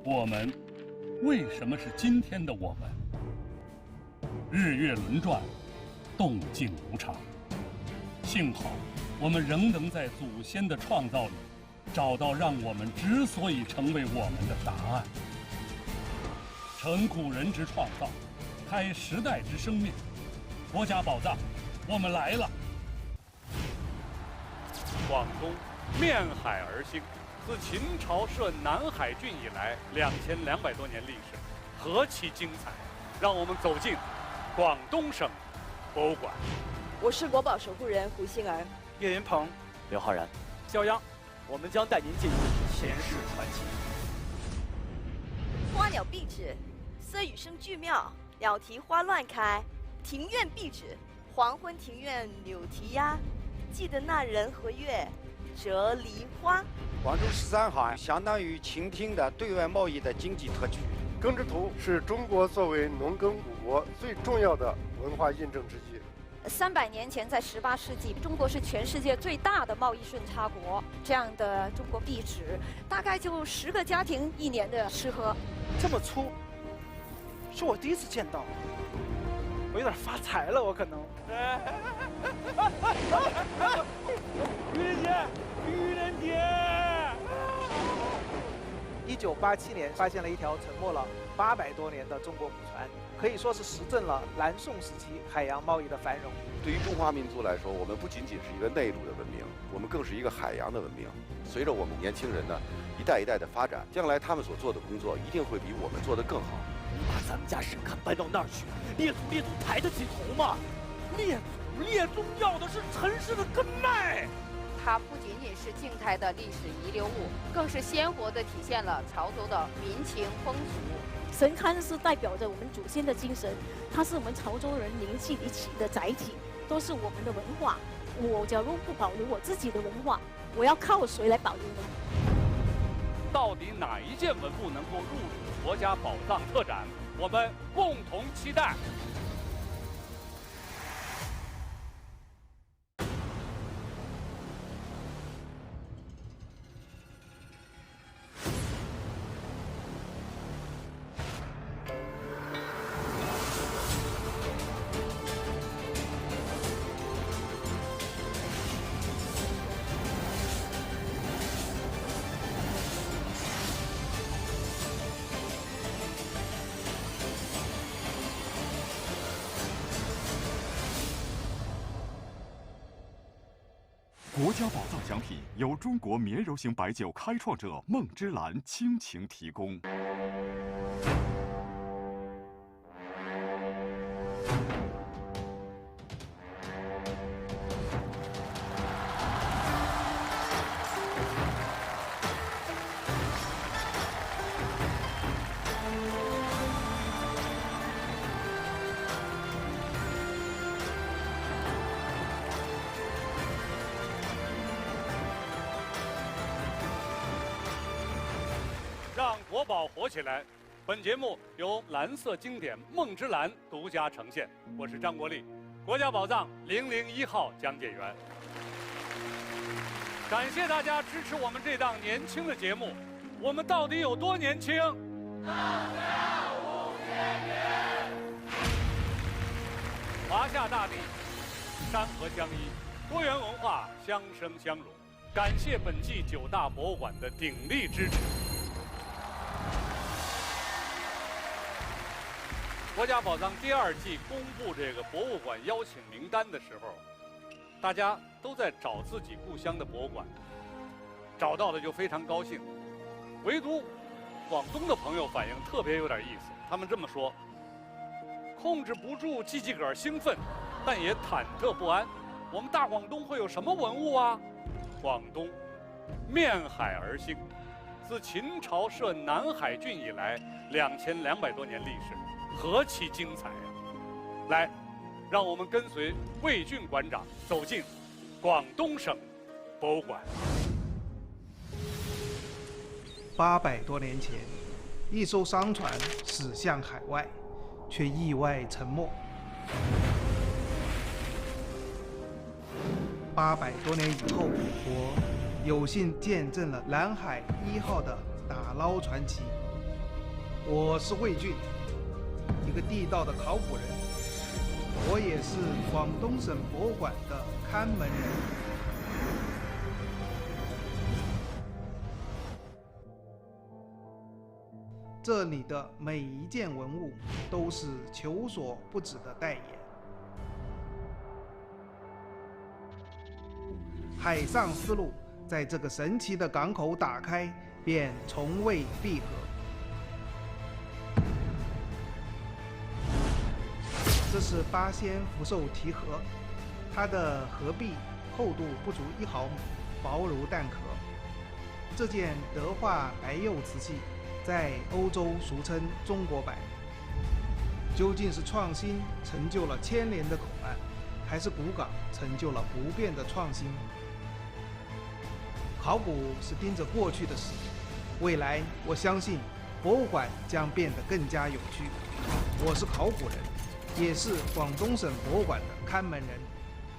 我们为什么是今天的我们？日月轮转，动静无常。幸好，我们仍能在祖先的创造里，找到让我们之所以成为我们的答案。承古人之创造，开时代之生命。国家宝藏，我们来了！广东面海而兴，自秦朝设南海郡以来，2200多年历史，何其精彩！让我们走进广东省博物馆。我是国宝守护人胡杏儿，岳云鹏、刘昊然、肖央，我们将带您进入前世传奇。花鸟壁纸，色雨生巨妙，鸟啼花乱开；庭院壁纸，黄昏庭院柳啼鸦，记得那人和月，折梨花。广州13号相当于倾听的对外贸易的经济特区。耕织图是中国作为农耕古国最重要的文化印证之一。300年前，在18世纪，中国是全世界最大的贸易顺差国。这样的中国壁纸，大概就10个家庭1年的吃喝。这么粗，是我第一次见到，我有点发财了，我可能。愚人节，愚人节！1987年发现了一条沉没了800多年的中国古船，可以说是实证了南宋时期海洋贸易的繁荣。对于中华民族来说，我们不仅仅是一个内陆的文明，我们更是一个海洋的文明。随着我们年轻人呢一代一代的发展，将来他们所做的工作一定会比我们做得更好。你把咱们家神龛搬到那儿去，列祖抬得起头吗？列宗要的是城市的根脉。它不仅仅是静态的历史遗留物，更是鲜活地体现了潮州的民情风俗。神龛是代表着我们祖先的精神，它是我们潮州人凝聚一起的载体，都是我们的文化。我假如不保留我自己的文化，我要靠谁来保留呢？到底哪一件文物能够入主国家宝藏特展？我们共同期待。国家宝藏奖品由中国绵柔型白酒开创者梦之蓝倾情提供。让国宝火起来！本节目由蓝色经典梦之蓝独家呈现。我是张国立，国家宝藏001号讲解员。感谢大家支持我们这档年轻的节目。我们到底有多年轻？上下5000元。华夏大地，山河相依，多元文化相生相融。感谢本季9大博物馆的鼎力支持。国家宝藏第2季公布这个博物馆邀请名单的时候，大家都在找自己故乡的博物馆，找到的就非常高兴。唯独广东的朋友反应特别有点意思，他们这么说：控制不住叽叽个兴奋，但也忐忑不安。我们大广东会有什么文物啊？广东面海而兴，自秦朝设南海郡以来，2200多年历史。何其精彩呀！来，让我们跟随魏俊馆长走进广东省博物馆。800多年前，一艘商船驶向海外，却意外沉没。800多年以后，我有幸见证了南海1号的打捞传奇。我是魏俊，一个地道的考古人，我也是广东省博物馆的看门人。这里的每一件文物都是求索不止的代言。海上丝路在这个神奇的港口打开，便从未闭合。这是八仙福寿题盒，它的盒壁厚度不足1毫米，薄如蛋壳。这件德化白釉瓷器在欧洲俗称中国白。究竟是创新成就了千年的口岸，还是古港成就了不变的创新？考古是盯着过去的事，未来我相信博物馆将变得更加有趣。我是考古人，也是广东省博物馆的看门人。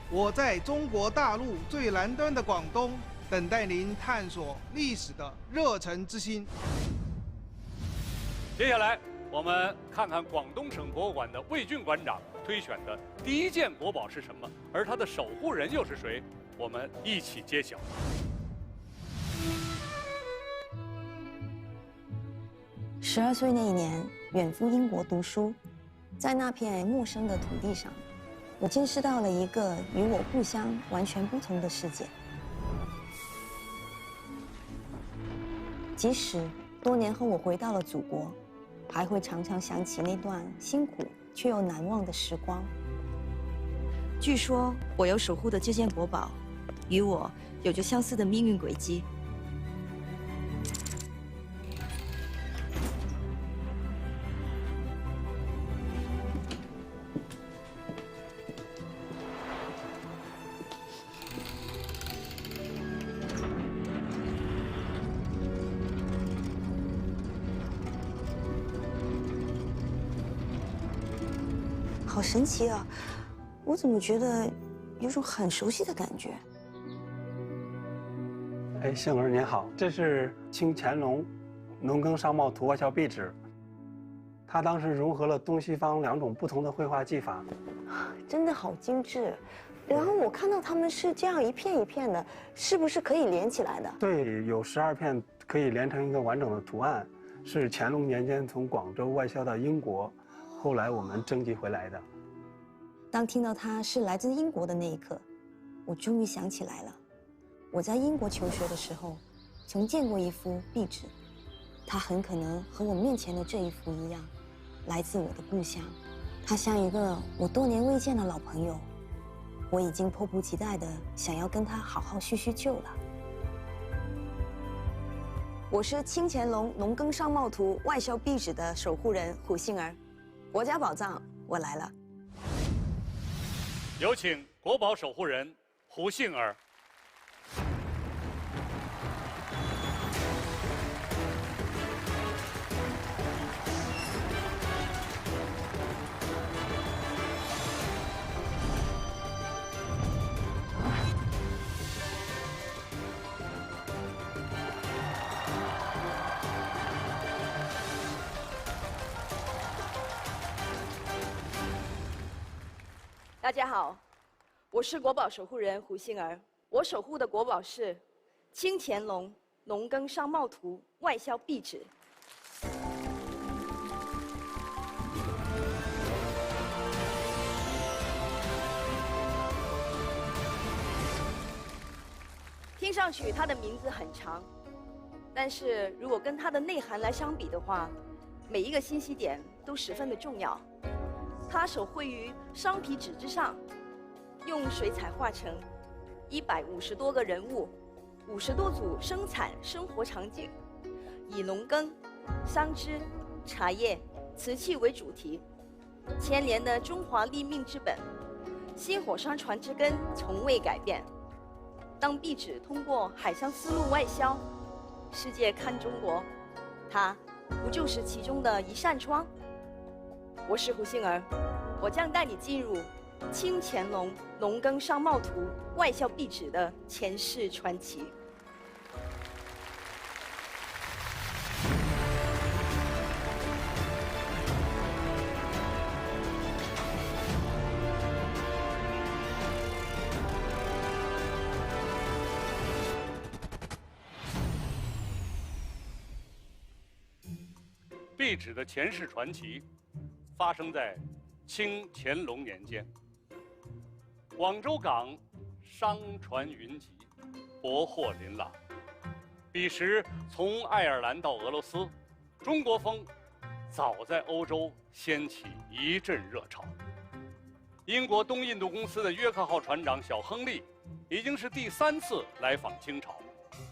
我在中国大陆最南端的广东，等待您探索历史的热忱之心。接下来，我们看看广东省博物馆的魏俊馆长推选的第一件国宝是什么，而它的守护人又是谁？我们一起揭晓。12岁那一年，远赴英国读书，在那片陌生的土地上，我见识到了一个与我故乡完全不同的世界。即使多年后我回到了祖国，还会常常想起那段辛苦却又难忘的时光。据说我要守护的这件国宝，与我有着相似的命运轨迹。好神奇啊！我怎么觉得有种很熟悉的感觉？哎，杏儿您好，这是清乾隆农耕商贸图外销壁纸，它当时融合了东西方2种不同的绘画技法，真的好精致。然后我看到它们是这样一片一片的，是不是可以连起来的？对，有12片可以连成一个完整的图案，是乾隆年间从广州外销到英国。后来我们征集回来的。当听到它是来自英国的那一刻，我终于想起来了。我在英国求学的时候，曾见过一幅壁纸，它很可能和我面前的这一幅一样，来自我的故乡。它像一个我多年未见的老朋友，我已经迫不及待地想要跟他好好叙叙旧了。我是清乾隆农耕商贸图外销壁纸的守护人胡杏儿。国家宝藏，我来了。有请国宝守护人胡杏儿。大家好，我是国宝守护人胡杏儿。我守护的国宝是清乾隆农耕商贸图外销壁纸。听上去它的名字很长，但是如果跟它的内涵来相比的话，每一个信息点都十分的重要。它手绘于商皮纸之上，用水彩画成150多个人物，50多组生产生活场景，以农耕、桑枝、茶叶、瓷器为主题。千年的中华立命之本，薪火相传之根从未改变。当壁纸通过海上丝路外销，世界看中国，它不就是其中的一扇窗？我是胡杏儿，我将带你进入清乾隆农耕商贸图外销壁纸的前世传奇。壁纸的前世传奇，发生在清乾隆年间。广州港商船云集，博货琳琅。彼时从爱尔兰到俄罗斯，中国风早在欧洲掀起一阵热潮。英国东印度公司的约克号船长小亨利，已经是第3次来访清朝。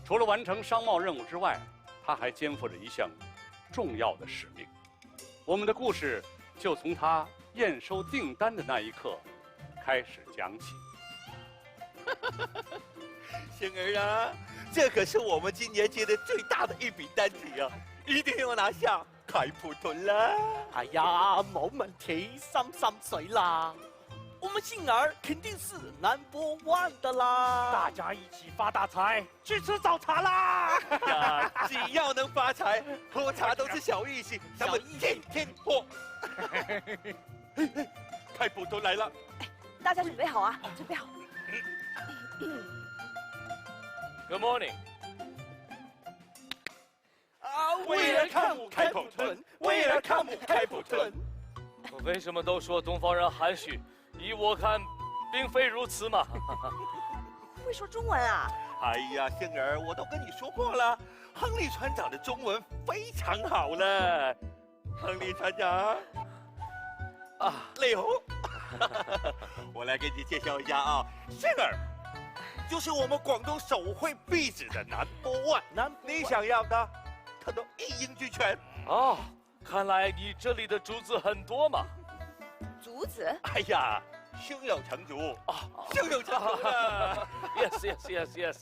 除了完成商贸任务之外，他还肩负着一项重要的使命。我们的故事就从他验收订单的那一刻开始讲起。星儿啊，这可是我们今年接的最大的一笔单子啊，一定要拿下开普敦啦！哎呀，冇问题，心心水啦。我们星儿肯定是 No.1 的啦！大家一起发大财，去吃早茶啦！呀，只要能发财，喝茶都是小意思，咱们天天喝。开普敦来了，大家准备好啊，准备好。Good morning。为了看我开普敦，为了看我开普敦。为什么都说东方人含蓄？依我看，并非如此嘛。会说中文啊？哎呀，星儿，我都跟你说过了，亨利船长的中文非常好了。亨利船长，你好，我来给你介绍一下啊，星儿，就是我们广东手绘壁纸的No.1，你想要的，他都一应俱全。哦，看来你这里的竹子很多嘛。竹子？哎呀，胸有成竹啊，胸有成竹了。Yes。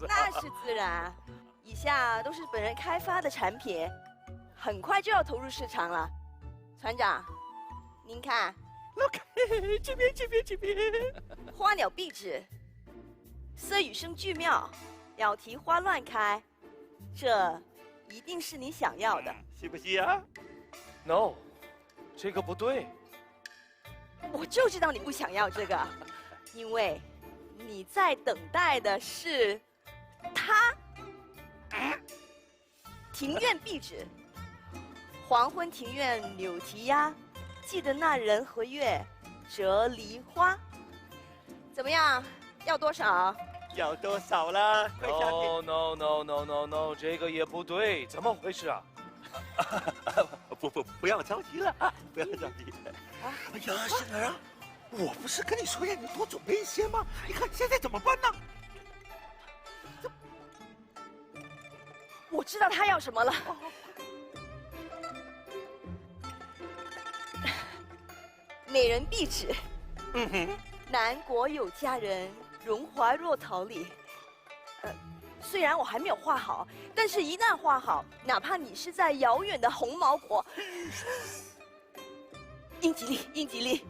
那是自然，以下都是本人开发的产品，很快就要投入市场了。船长，您看，这边，花鸟壁纸，色与生俱妙，鸟啼花乱开，这一定是你想要的，是不是啊 ？No， 这个不对。我就知道你不想要这个，因为你在等待的是他。庭院壁纸，黄昏庭院柳啼鸦，记得那人和月，折梨花。怎么样？要多少？要多少了？快下去。 No， 这个也不对，怎么回事啊？不要着急了啊！不要着急。哎呀，星儿啊，我不是跟你说让你多准备一些吗？你看现在怎么办呢？我知道他要什么了。美人壁纸。南国有佳人，荣华若桃李。虽然我还没有画好，但是一旦画好，哪怕你是在遥远的红毛国，英吉利，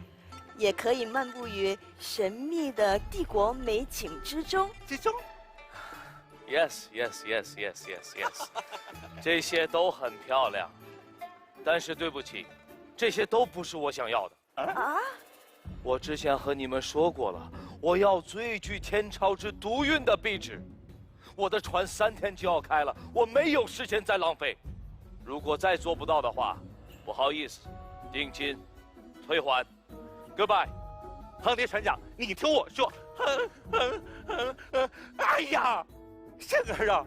也可以漫步于神秘的帝国美景之中。Yes， 这些都很漂亮，但是对不起，这些都不是我想要的。啊？我之前和你们说过了，我要最具天朝之独运的壁纸。我的船3天就要开了，我没有时间再浪费。如果再做不到的话，不好意思，定金退还。Goodbye， 亨利船长，你听我说，哎呀，星儿啊，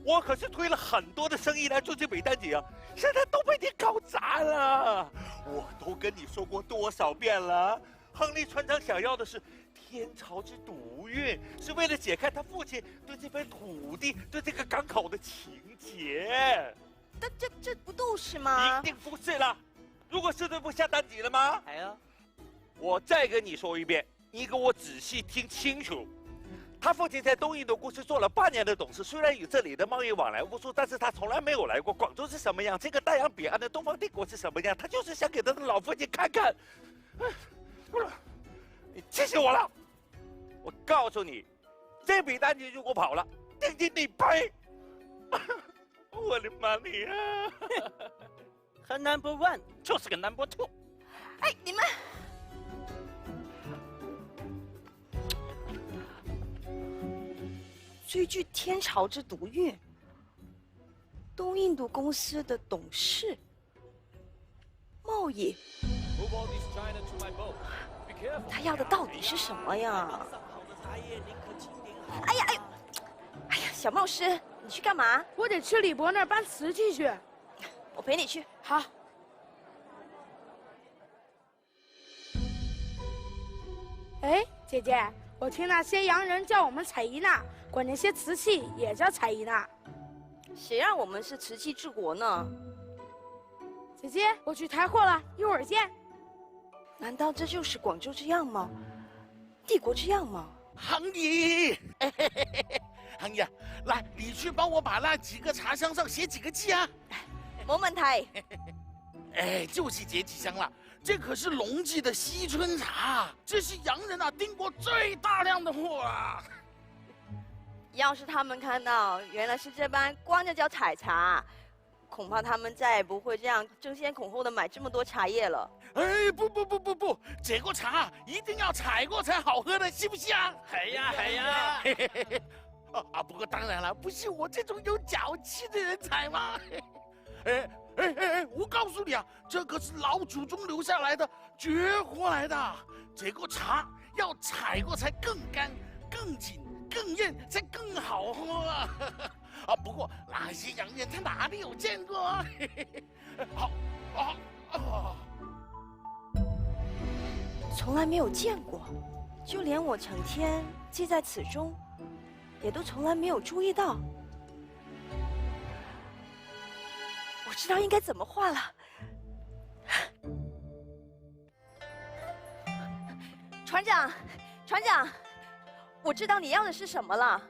我可是推了很多的生意来做这笔单子啊，现在都被你搞砸了。我都跟你说过多少遍了，亨利船长想要的是天朝之独运，是为了解开他父亲对这片土地、对这个港口的情结。但这不都是吗？一定不是了。如果是对不下单子了吗？哎呀，我再跟你说一遍，你给我仔细听清楚。他父亲在东印度公司做了8年的董事，虽然与这里的贸易往来无数，但是他从来没有来过广州是什么样，这个大洋彼岸的东方帝国是什么样，他就是想给他的老父亲看看。你气死我了！我告诉你，这笔单子如果跑了，定金你赔。我的妈你啊！和 No.1 就是个 No.2。哎，你们。最具天朝之独运，东印度公司的董事，贸易。他要的到底是什么呀？哎呀，小冒失，你去干嘛？我得去李伯那儿搬瓷器去。我陪你去。好。哎，姐姐，我听那些洋人叫我们采姨娜，管那些瓷器也叫采姨娜。谁让我们是瓷器治国呢？姐姐，我去抬货了，一会儿见。难道这就是广州之样貌，帝国之样貌？恒姨，恒姨，来，你去帮我把那几个茶箱上写几个字啊。冇問題。哎，就是这几箱了。这可是龙记的西春茶，这是洋人订过最大量的货啊！要是他们看到原来是这般光着脚采茶，恐怕他们再也不会这样争先恐后的买这么多茶叶了。哎，不，这个茶一定要采过才好喝的，是不是啊？系呀。不过当然了，不是我这种有脚气的人采吗？我告诉你啊，这可是老祖宗留下来的绝活来的。这个茶要采过才更干、更紧、更艳，才更好喝啊！不过那些洋人他哪里有见过？从来没有见过，就连我成天记在此中，也都从来没有注意到。我知道应该怎么画了。船长，我知道你要的是什么了。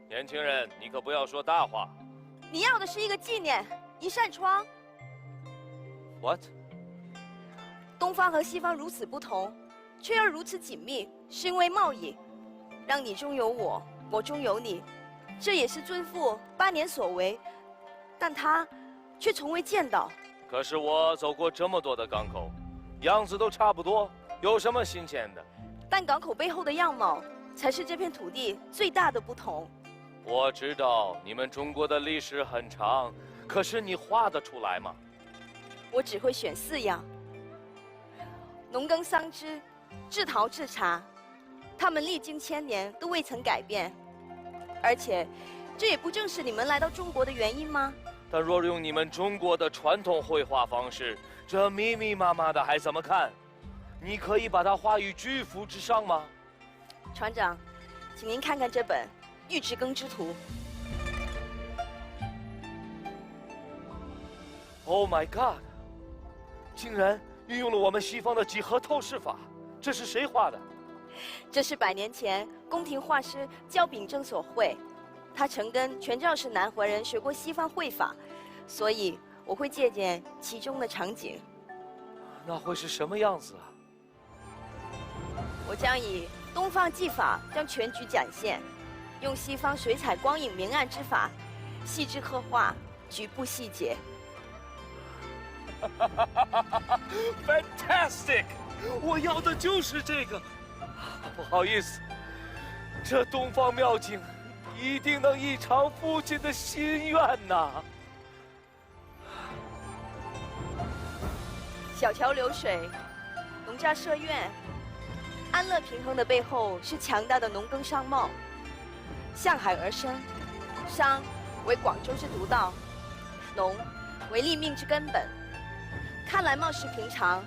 年轻人，你可不要说大话。你要的是一个纪念，一扇窗。What？ 东方和西方如此不同，却又如此紧密，是因为贸易，让你中有我，我中有你，这也是尊父8年所为，但他却从未见到。可是我走过这么多的港口，样子都差不多，有什么新鲜的？但港口背后的样貌，才是这片土地最大的不同。我知道你们中国的历史很长，可是你画得出来吗？我只会选4样：农耕桑织、制陶制茶，他们历经1000年都未曾改变。而且，这也不正是你们来到中国的原因吗？但若用你们中国的传统绘画方式，这密密麻麻的还怎么看？你可以把它画于巨幅之上吗？船长，请您看看这本《玉质耕织图》。Oh my God！ 竟然运用了我们西方的几何透视法，这是谁画的？这是100年前宫廷画师焦秉正所绘。他曾跟全肇氏南怀人学过西方绘法，所以我会借鉴其中的场景。那会是什么样子啊？我将以东方技法将全局展现，用西方水彩光影明暗之法，细致刻画局部细节。Fantastic！ 我要的就是这个。不好意思，这东方妙境一定能一偿父亲的心愿呐！小桥流水，农家社院，安乐平衡的背后是强大的农耕商贸。向海而生，商为广州之独道，农为立命之根本。看来貌似平常，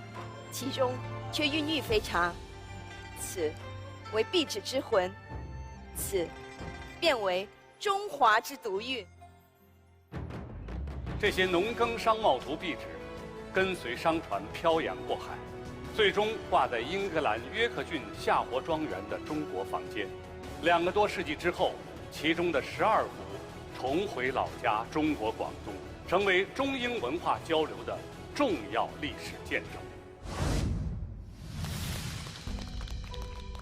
其中却孕育非常。此为币纸之魂，此便为中华之独韵。这些农耕商贸图币纸，跟随商船漂洋过海，最终挂在英格兰约克郡夏活庄园的中国坊间。2个多世纪之后，其中的12幅重回老家中国广东，成为中英文化交流的重要历史见证。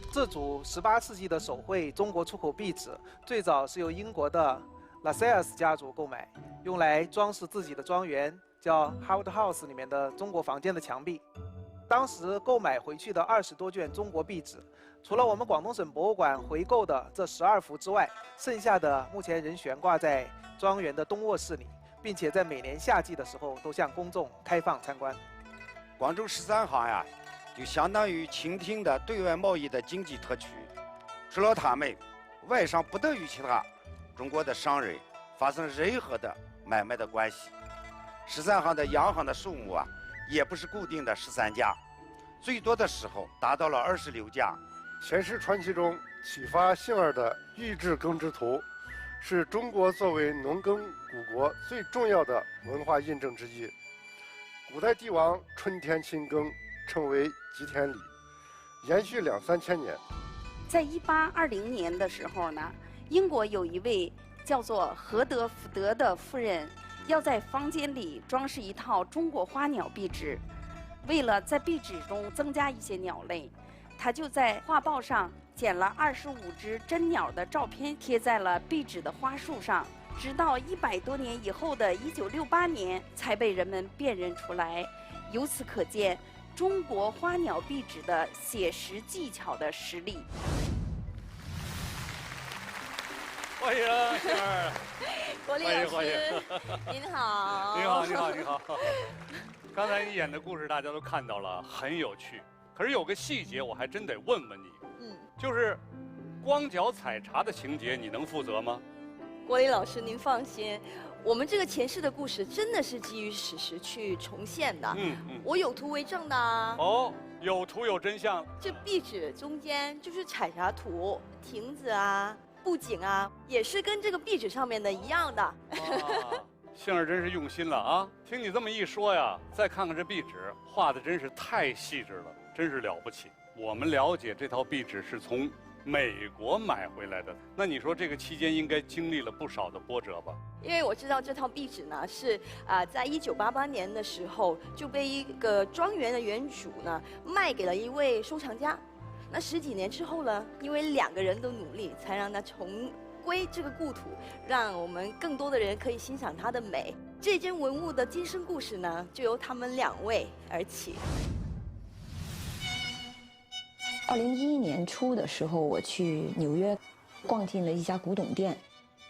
这组18世纪的手绘中国出口币纸，最早是由英国的拉塞尔斯家族购买，用来装饰自己的庄园，叫 Howard House 里面的中国房间的墙壁。当时购买回去的20多卷中国币纸，除了我们广东省博物馆回购的这12幅之外，剩下的目前仍悬挂在庄园的东卧室里，并且在每年夏季的时候都向公众开放参观。广州13行呀，就相当于清廷的对外贸易的经济特区。除了他们，外商不得与其他中国的商人发生任何的买卖的关系。13行的洋行的数目啊，也不是固定的13家，最多的时候达到了26家。前世传奇中启发幸儿的玉制耕织图，是中国作为农耕古国最重要的文化印证之一。古代帝王春天勤耕，称为吉田礼，延续2、3千年。在1820年的时候呢，英国有一位叫做何德福德的夫人，要在房间里装饰一套中国花鸟壁纸。为了在壁纸中增加一些鸟类，他就在画报上剪了25只真鸟的照片，贴在了壁纸的花束上。直到100多年以后的1968年，才被人们辨认出来。由此可见，中国花鸟壁纸的写实技巧的实力。欢迎幸儿，国立老师，您好。您好，您好，您好。刚才你演的故事大家都看到了，很有趣。可是有个细节，我还真得问问你，就是光脚采茶的情节，你能负责吗？国立老师，您放心，我们这个前世的故事真的是基于史实去重现的。我有图为证的啊。哦，有图有真相。这壁纸中间就是采茶图、亭子啊、布景啊，也是跟这个壁纸上面的一样的。幸儿真是用心了啊！听你这么一说呀，再看看这壁纸，画的真是太细致了，真是了不起。我们了解这套壁纸是从美国买回来的，那你说这个期间应该经历了不少的波折吧？因为我知道这套壁纸呢是在1988年的时候就被一个庄园的园主呢卖给了一位收藏家。那10几年之后呢，因为2个人的努力，才让他重归这个故土，让我们更多的人可以欣赏它的美。这件文物的今生故事呢，就由他们2位而起。2011年初的时候，我去纽约逛进了一家古董店，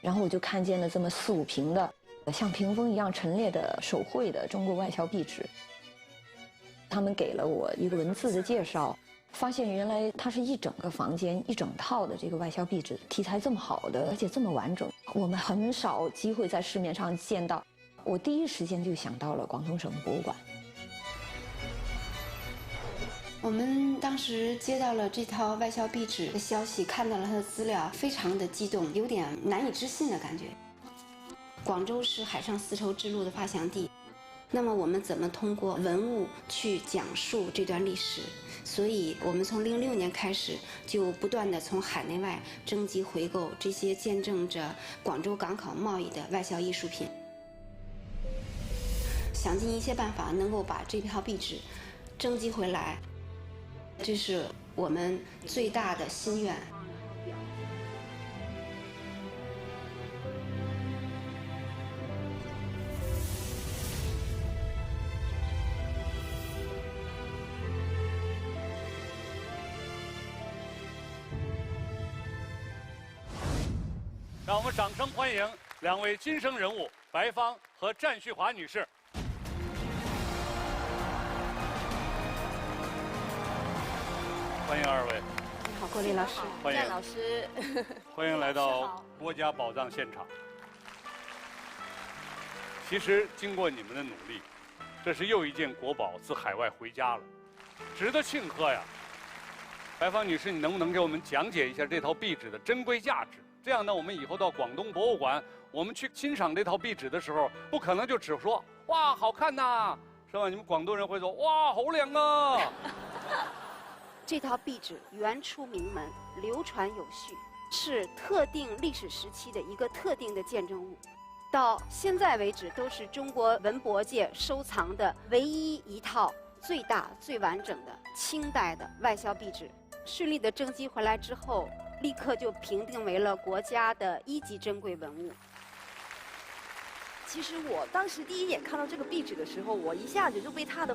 然后我就看见了这么4、5瓶的像屏风一样陈列的手绘的中国外销壁纸。他们给了我一个文字的介绍，发现原来它是一整个房间、一整套的这个外销壁纸，题材这么好的，而且这么完整，我们很少机会在市面上见到。我第一时间就想到了广东省博物馆。我们当时接到了这套外销壁纸的消息，看到了它的资料，非常的激动，有点难以置信的感觉。广州是海上丝绸之路的发祥地，那么我们怎么通过文物去讲述这段历史？所以我们从06年开始，就不断的从海内外征集回购这些见证着广州港口贸易的外销艺术品，想尽一切办法能够把这套壁纸征集回来。这是我们最大的心愿。让我们掌声欢迎2位今生人物白芳和战旭华女士。欢迎2位。你好，郭丽老师。欢迎战老师。欢迎来到国家宝藏现场。其实经过你们的努力，这是又一件国宝自海外回家了，值得庆贺呀。白芳女士，你能不能给我们讲解一下这套壁纸的珍贵价值？这样呢，我们以后到广东博物馆，我们去欣赏这套壁纸的时候，不可能就只说哇好看呐，是吧？你们广东人会说哇好亮啊。这套壁纸原出名门，流传有序，是特定历史时期的一个特定的见证物。到现在为止，都是中国文博界收藏的唯一一套最大、最完整的清代的外销壁纸。顺利的征集回来之后，立刻就评定为了国家的1级珍贵文物。其实我当时第一眼看到这个壁纸的时候，我一下子就被它的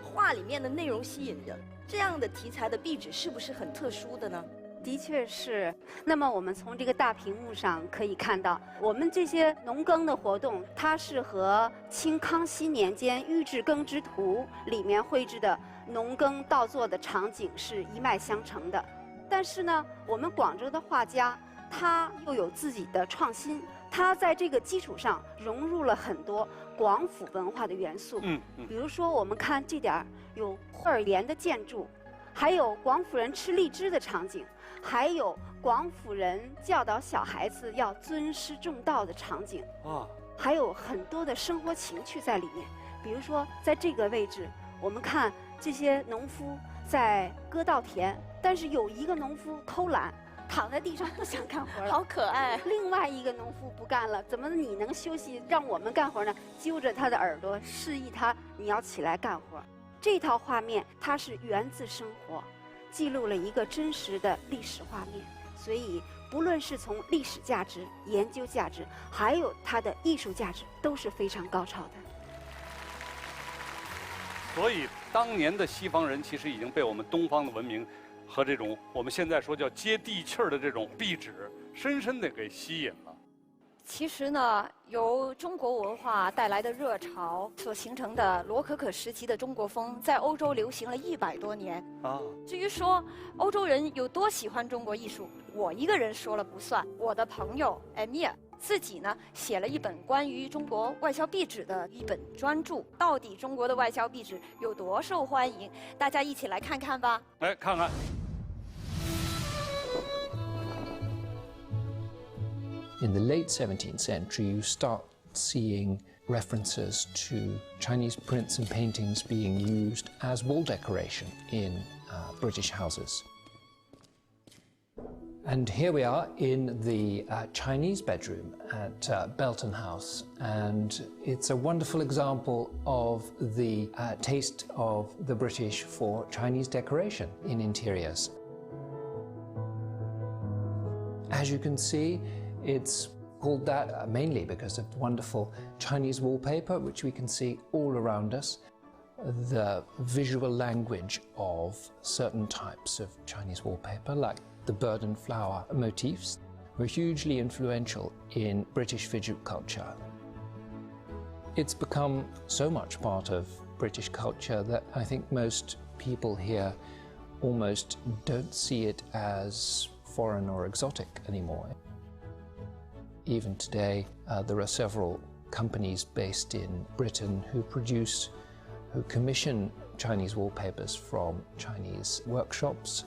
画里面的内容吸引着。这样的题材的壁纸是不是很特殊的呢？的确是。那么我们从这个大屏幕上可以看到，我们这些农耕的活动，它是和清康熙年间《御制耕织图》里面绘制的农耕稻作的场景是一脉相承的。但是呢，我们广州的画家他又有自己的创新，他在这个基础上融入了很多广府文化的元素。比如说我们看这点儿有霍尔岩的建筑，还有广府人吃荔枝的场景，还有广府人教导小孩子要尊师重道的场景啊，还有很多的生活情趣在里面。比如说在这个位置，我们看这些农夫在割稻田，但是有一个农夫偷懒，躺在地上不想干活了，好可爱。另外一个农夫不干了，怎么你能休息，让我们干活呢？揪着他的耳朵，示意他你要起来干活。这套画面它是源自生活，记录了一个真实的历史画面，所以不论是从历史价值、研究价值，还有它的艺术价值，都是非常高超的。所以当年的西方人其实已经被我们东方的文明和这种我们现在说叫接地气儿的这种壁纸，深深地给吸引了。其实呢，由中国文化带来的热潮所形成的罗可可时期的中国风，在欧洲流行了100多年啊。至于说欧洲人有多喜欢中国艺术，我一个人说了不算。我的朋友艾米尔自己呢写了一本关于中国外销壁纸的一本专著，到底中国的外销壁纸有多受欢迎？大家一起来看看吧。来看看。In the late 17th century, you start seeing references to Chinese prints and paintings being used as wall decoration in British houses. And here we are in the Chinese bedroom at Belton House, and it's a wonderful example of the taste of the British for Chinese decoration in interiors. As you can see, it's called that mainly because of wonderful Chinese wallpaper, which we can see all around us. The visual language of certain types of Chinese wallpaper, like the bird and flower motifs, were hugely influential in British visual culture. It's become so much part of British culture that I think most people here almost don't see it as foreign or exotic anymore. Even today, there are several companies based in Britain who commission Chinese wallpapers from Chinese workshops,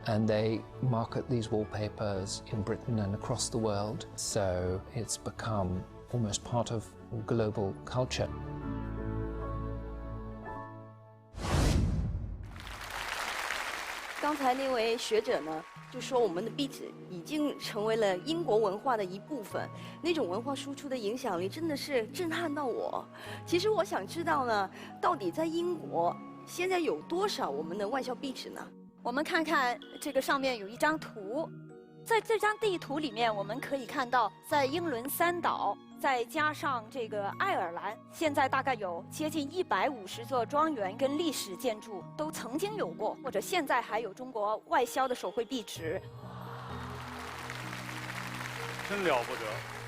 and they market these wallpapers in Britain and across the world, so it's become almost part of global culture. 刚才那位学者呢，就说我们的壁纸已经成为了英国文化的一部分，那种文化输出的影响力真的是震撼到我。其实我想知道呢，到底在英国现在有多少我们的外销壁纸呢？我们看看这个上面有一张图，在这张地图里面，我们可以看到，在英伦三岛，再加上这个爱尔兰，现在大概有接近150座庄园跟历史建筑都曾经有过，或者现在还有中国外销的手绘壁纸。真了不得！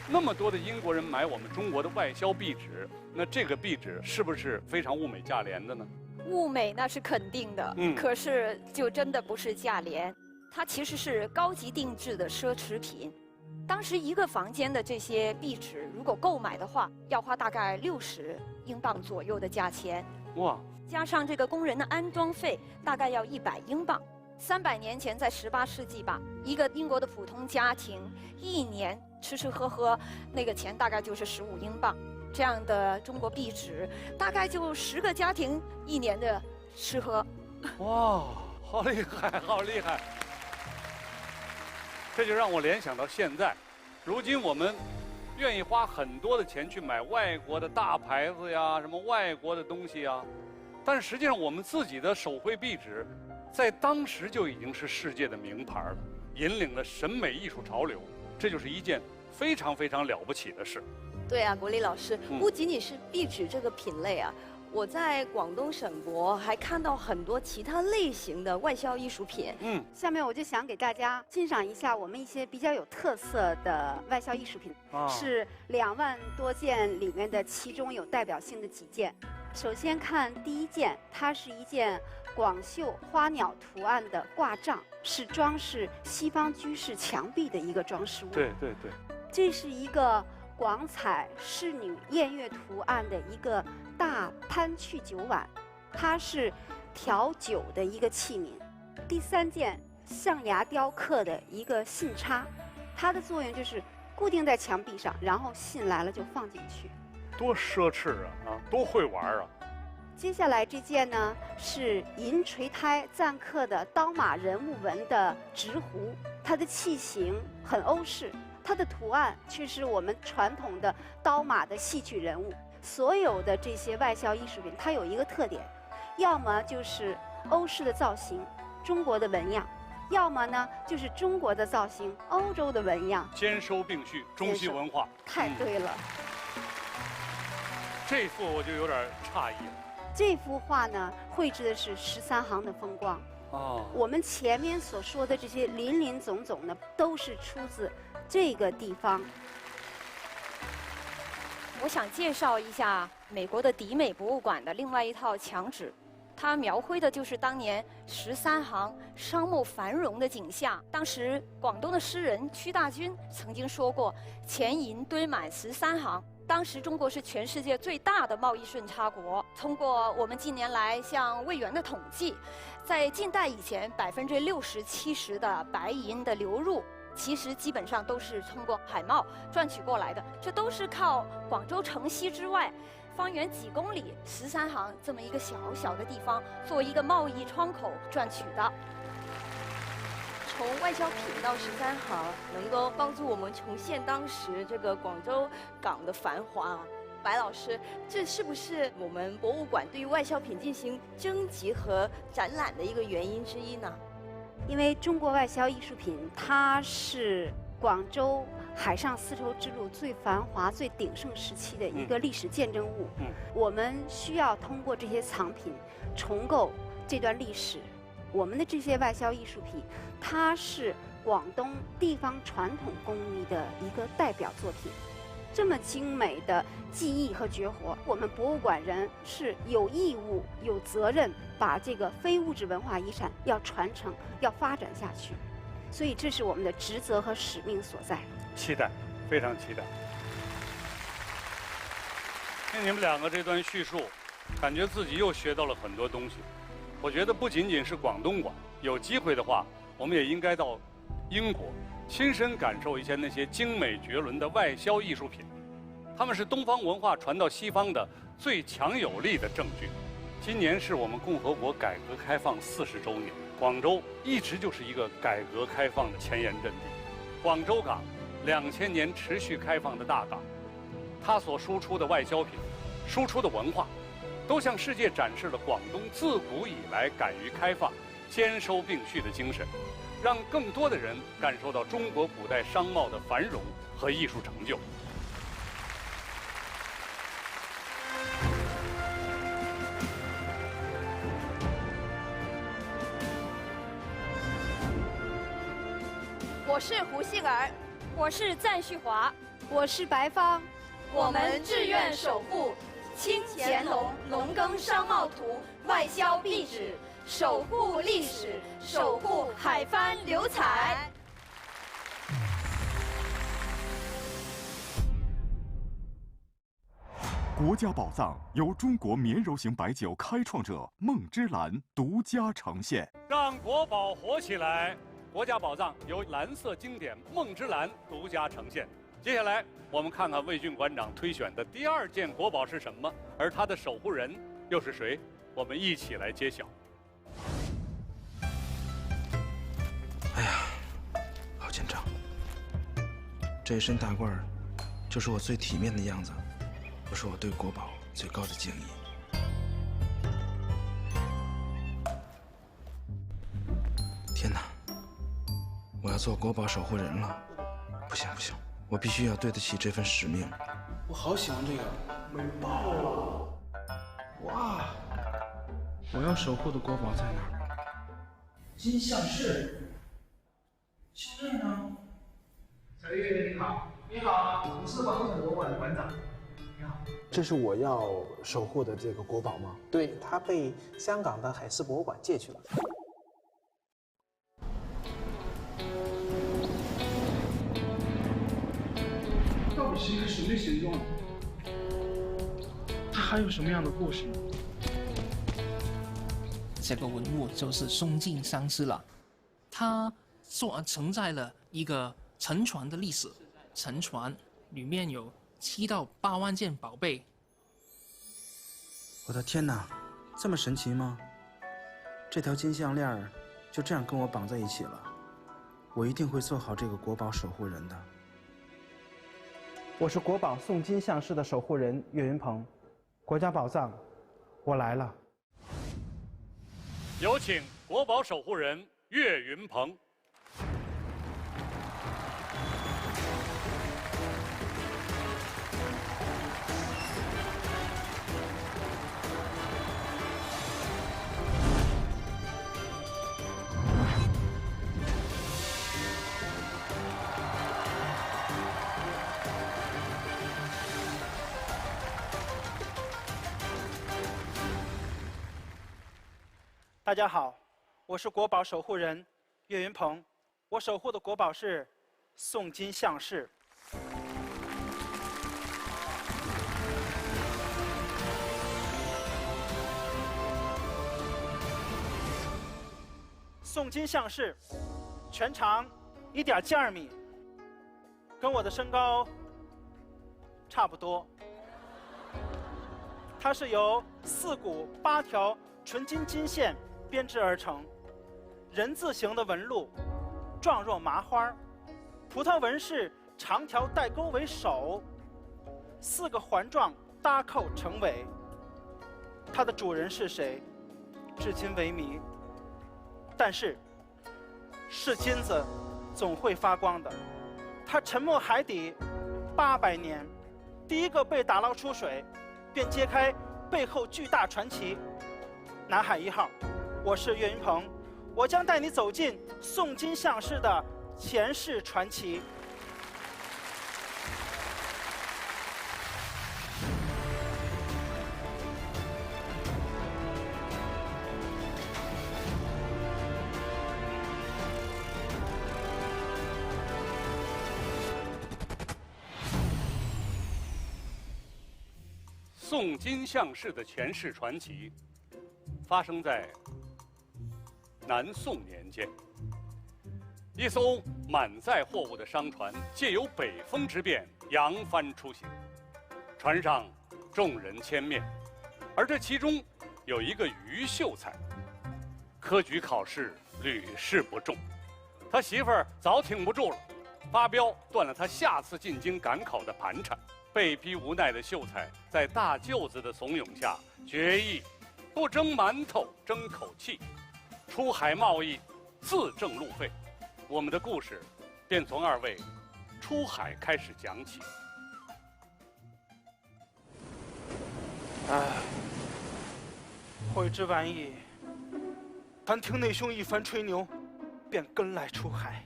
那么多的英国人买我们中国的外销壁纸，那这个壁纸是不是非常物美价廉的呢？物美那是肯定的，可是就真的不是价廉，它其实是高级定制的奢侈品。当时一个房间的这些壁纸，如果购买的话，要花大概60英镑左右的价钱。哇！加上这个工人的安装费，大概要100英镑。300年前，在18世纪吧，一个英国的普通家庭1年吃吃喝喝，那个钱大概就是15英镑。这样的中国壁纸，大概就10个家庭1年的吃喝。哇，好厉害，好厉害！这就让我联想到现在，如今我们愿意花很多的钱去买外国的大牌子呀，什么外国的东西呀，但是实际上我们自己的手绘壁纸，在当时就已经是世界的名牌了，引领了审美艺术潮流，这就是一件非常非常了不起的事。对啊，国立老师，不仅仅是壁纸这个品类啊，我在广东省博还看到很多其他类型的外销艺术品。下面我就想给大家欣赏一下我们一些比较有特色的外销艺术品，是2万多件里面的其中有代表性的几件。首先看第一件，它是一件广绣花鸟图案的挂帐，是装饰西方居室墙壁的一个装饰物。对。这是一个广彩仕女宴乐图案的一个大潘趣酒碗，它是调酒的一个器皿。第3件，象牙雕刻的一个信插，它的作用就是固定在墙壁上，然后信来了就放进去。多奢侈啊！多会玩啊！接下来这件呢是银锤胎錾刻的刀马人物纹的直壶，它的器型很欧式，它的图案却是我们传统的刀马的戏曲人物。所有的这些外销艺术品，它有一个特点，要么就是欧式的造型，中国的纹样；要么呢就是中国的造型，欧洲的纹样。兼收并蓄，中西文化。太对了。这幅我就有点诧异了。这幅画呢，绘制的是13行的风光。我们前面所说的这些林林总总呢，都是出自这个地方。我想介绍一下美国的迪美博物馆的另外一套墙纸，它描绘的就是当年13行商贸繁荣的景象。当时广东的诗人屈大均曾经说过：“钱银堆满13行。”当时中国是全世界最大的贸易顺差国。通过我们近年来向魏源的统计，在近代以前，60%、70%的白银的流入，其实基本上都是通过海贸赚取过来的。这都是靠广州城西之外，方圆几公里13行这么一个小小的地方，作为一个贸易窗口赚取的。从外销品到13行，能够帮助我们重现当时这个广州港的繁华。白老师，这是不是我们博物馆对于外销品进行征集和展览的一个原因之一呢？因为中国外销艺术品，它是广州海上丝绸之路最繁华、最鼎盛时期的一个历史见证物。我们需要通过这些藏品重构这段历史。我们的这些外销艺术品，它是广东地方传统工艺的一个代表作品。这么精美的技艺和绝活，我们博物馆人是有义务、有责任把这个非物质文化遗产要传承、要发展下去。所以这是我们的职责和使命所在。期待，非常期待。听你们两个这段叙述，感觉自己又学到了很多东西。我觉得不仅仅是广东馆，有机会的话，我们也应该到英国，亲身感受一下那些精美绝伦的外销艺术品。他们是东方文化传到西方的最强有力的证据。今年是我们共和国改革开放40周年，广州一直就是一个改革开放的前沿阵地。广州港2000年持续开放的大港，它所输出的外销品、输出的文化，都向世界展示了广东自古以来敢于开放、兼收并蓄的精神，让更多的人感受到中国古代商贸的繁荣和艺术成就。我是胡杏儿，我是赞旭华，我是白芳，我们志愿守护清乾隆农耕商贸图外销壁纸，守护历史，守护海帆流彩。国家宝藏由中国绵柔型白酒开创者孟之兰独家呈现，让国宝活起来。国家宝藏由蓝色经典孟之兰独家呈现。接下来，我们看看魏俊馆长推选的第2件国宝是什么，而他的守护人又是谁？我们一起来揭晓。哎呀，好紧张！这一身大褂儿，就是我最体面的样子，也是我对国宝最高的敬意。天哪！我要做国宝守护人了，不行不行，我必须要对得起这份使命。我好喜欢这个美爆了！哇！我要守护的国宝在哪儿？金像室，就这儿呢。小月月你好，你好，我是王城博物馆的馆长。你好，这是我要守护的这个国宝吗？对，它被香港的海事博物馆借去了。到底是一个什么形状？它还有什么样的故事？这个文物就是宋金相师了，它承载了一个沉船的历史，沉船里面有7到8万件宝贝。我的天哪，这么神奇吗？这条金项链就这样跟我绑在一起了，我一定会做好这个国宝守护人的。我是国宝宋金像室的守护人岳云鹏，国家宝藏，我来了。有请国宝守护人岳云鹏。大家好，我是国宝守护人岳云鹏，我守护的国宝是宋金像室。宋金像室全长1.72米，跟我的身高差不多。它是由4股8条纯金金线编织而成，人字形的纹路，状若麻花，葡萄纹饰长条带钩为首，4个环状搭扣成尾。它的主人是谁，至今为谜。但是，是金子总会发光的。它沉没海底800年，第一个被打捞出水，便揭开背后巨大传奇。南海1号，我是岳云鹏，我将带你走进宋金像室的前世传奇。宋金像室的前世传奇，发生在南宋年间。一艘满载货物的商船借由北风之便扬帆出行，船上众人千面，而这其中有一个于秀才，科举考试屡试不中，他媳妇儿早挺不住了，发飙断了他下次进京赶考的盘缠。被逼无奈的秀才在大舅子的怂恿下，决意不蒸馒头争口气，出海贸易自挣路费。我们的故事便从2位出海开始讲起。悔之晚矣。但听内兄一番吹牛，便跟来出海。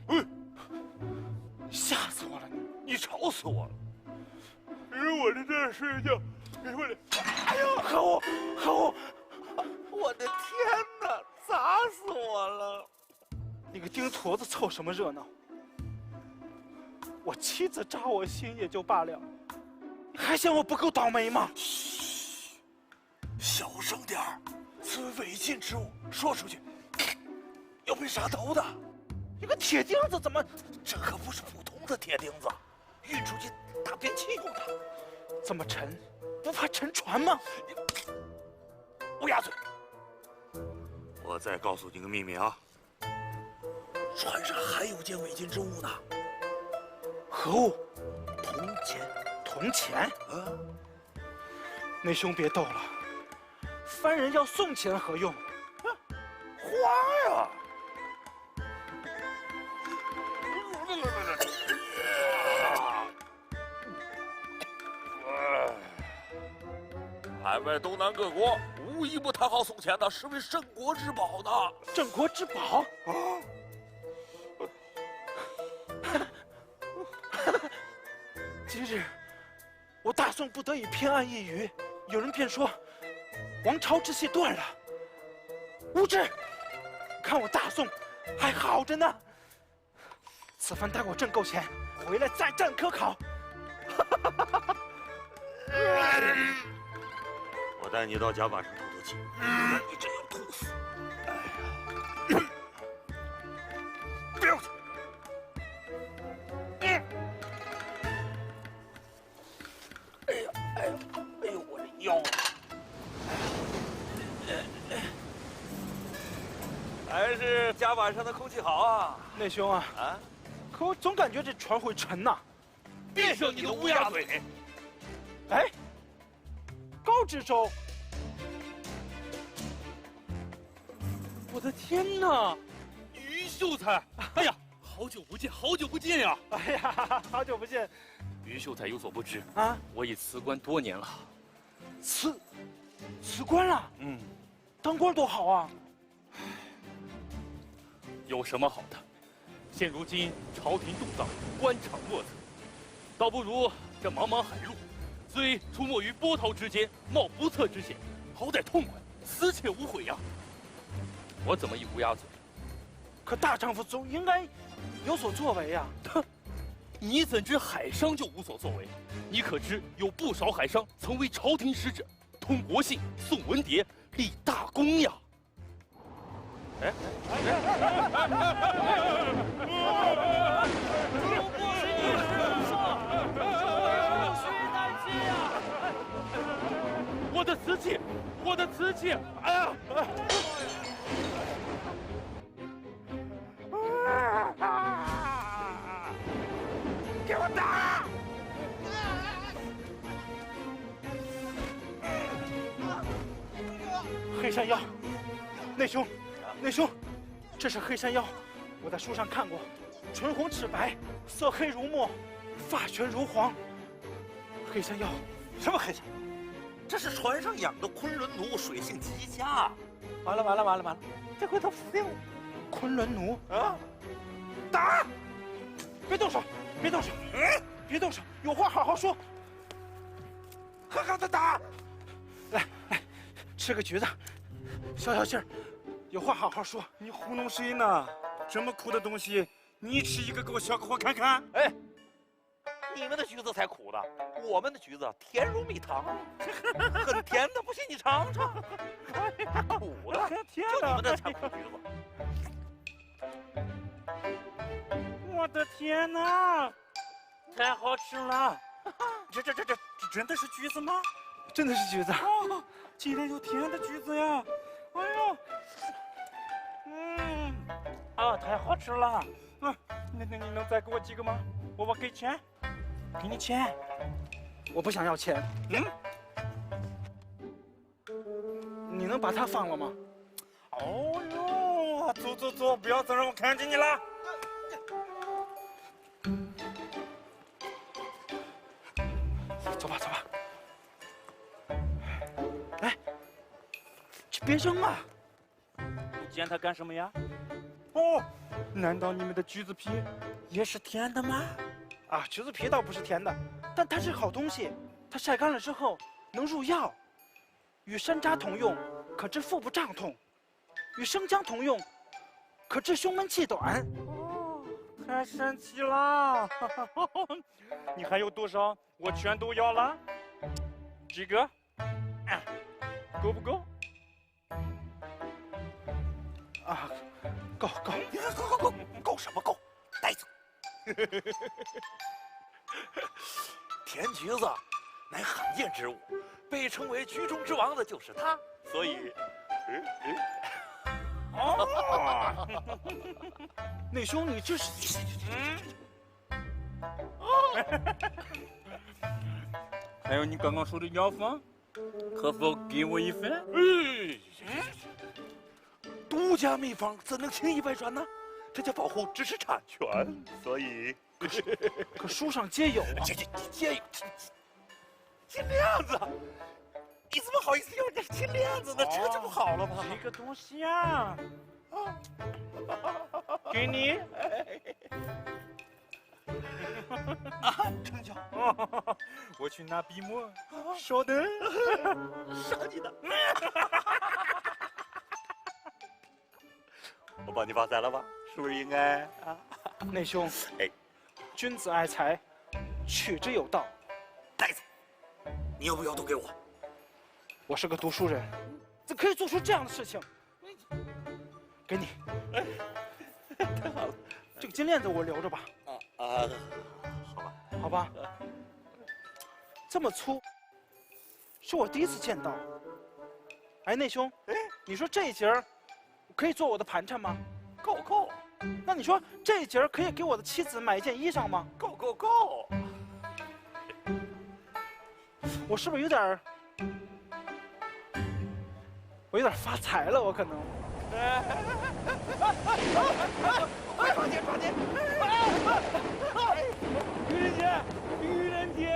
吓死我了！你吵死我了！我在这儿睡觉，哎呦，可恶，可恶！我的天哪，砸死我了！你个钉坨子，凑什么热闹？我妻子扎我心也就罢了，你还嫌我不够倒霉吗？嘘，小声点儿，此违禁之物，说出去要被杀头的。一个铁钉子怎么？这可不是普通的铁钉子，运出去打便器用的。这么沉，不怕沉船吗？乌鸦嘴！我再告诉你个秘密啊，船上还有件违禁之物呢。何物？铜钱。铜钱？内兄别逗了，番人要送钱何用？花呀！海外东南各国无一不谈好送钱的，实为镇国之宝呢。镇国之宝啊！今日我大宋不得已偏安一隅，有人便说王朝之气断了。无知，看我大宋还好着呢。此番待我挣够钱，回来再战科考。我带你到甲板上透透气，你真要吐死！哎呀，不要去！哎呀，哎呀，哎呦，我这腰！还是甲板上的空气好啊！内兄啊，可我总感觉这船会沉呐。闭上你的乌鸦嘴！哎，高知州，我的天哪！于秀才，哎呀，好久不见，好久不见呀！哎呀，好久不见。于秀才有所不知啊，我已辞官多年了。辞官了？当官多好啊！有什么好的？现如今朝廷动荡，官场莫测，倒不如这茫茫海路，虽出没于波涛之间，冒不测之险，好歹痛快，死且无悔呀！我怎么一乌鸦嘴？可大丈夫总应该有所作为呀！你怎知海商就无所作为？你可知有不少海商曾为朝廷使者，通国信，送文牒，立大功呀！哎，我的瓷器，我的瓷器！哎呀！给我打！黑山腰，内兄，内兄，这是黑山腰，我在书上看过，唇红齿白，色黑如墨，发旋如黄。黑山腰，什么黑山腰？这是船上养的昆仑奴，水性极佳。完了，这回他死定了。昆仑奴啊！打！别动手，别动手，别动手，有话好好说。好好的打！来，吃个橘子，消气儿。有话好好说。你糊弄谁呢？这么苦的东西，你吃一个给我消个火看看。哎，你们的橘子才苦呢，我们的橘子甜如蜜糖，很甜的，不信你尝尝。苦的，甜就你们的产苦橘子。我的天哪，太好吃了！这真的是橘子吗？真的是橘子。哦，竟然有甜的橘子呀！哎呦，太好吃了！那你能再给我几个吗？我给钱，给你钱。我不想要钱。你能把它放了吗？哦哟，走，不要再让我看见你了。走吧。哎，别扔啊！你捡它干什么呀？哦，难道你们的橘子皮也是甜的吗？啊，橘子皮倒不是甜的，但它是好东西。它晒干了之后能入药，与山楂同用，可治腹部胀痛；与生姜同用，可治胸闷气短。哦，太神奇了！你还有多少？我全都要了。几个？够不够？啊，够，够什么够？带走。甜橘子乃罕见之物，被称为橘中之王的就是它，所以，内兄，你这是，还有你刚刚说的药方，可否给我一份？独家秘方怎能轻易外传呢？这叫保护知识产权，所以可书上皆有啊，皆有，尽量子，你怎么好意思用人家是铁链子呢？这就不好了吧？这个东西啊，给你。啊，成交。我去拿笔墨。稍等。上你的。我帮你发财了吧？是不是应该啊？内兄，哎，君子爱财，取之有道。袋子，你要不要都给我？我是个读书人，怎可以做出这样的事情？给你。太好了，这个金链子我留着吧。好吧，好吧。这么粗，是我第一次见到。哎，内兄，你说这一节可以做我的盘缠吗？够。那你说这一节可以给我的妻子买一件衣裳吗？够。我是不是有点我有点发财了？我可能。快抓紧！愚人节！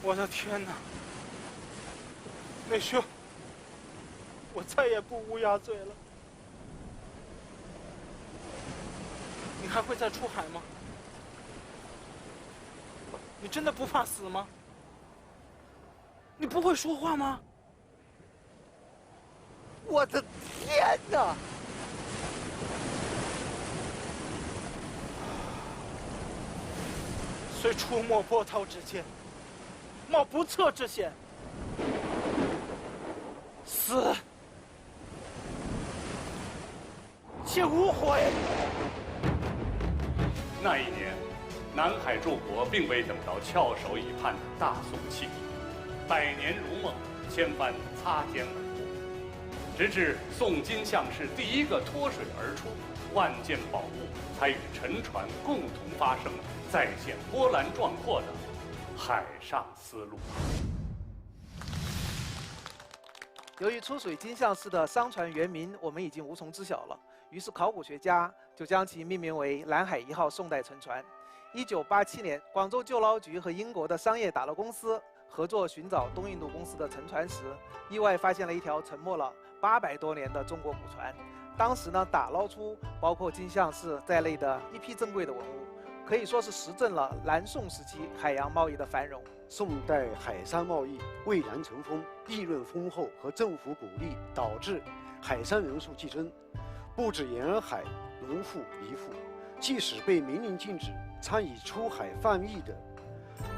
我的天哪！内兄，我再也不乌鸦嘴了。你还会再出海吗？你真的不怕死吗？你不会说话吗？我的天哪！虽出没波涛之间，冒不测之险，死且无悔。那一年，南海诸国并未等到翘首以盼的大宋起义，百年如梦，千帆擦肩而过，直至宋金相是第一个脱水而出，万件宝物才与沉船共同发生再现波澜壮阔的海上丝路。由于出水金像式的商船原名我们已经无从知晓了，于是考古学家就将其命名为南海1号宋代沉船。1987年，广州旧捞局和英国的商业打捞公司合作寻找东印度公司的沉船时，意外发现了一条沉没了800多年的中国古船。当时呢，打捞出包括金像式在内的一批珍贵的文物，可以说是实证了南宋时期海洋贸易的繁荣。宋代海上贸易蔚然成风，利润丰厚和政府鼓励，导致海商人数激增，不止沿海农户渔户，即使被明令禁止参与出海贩运的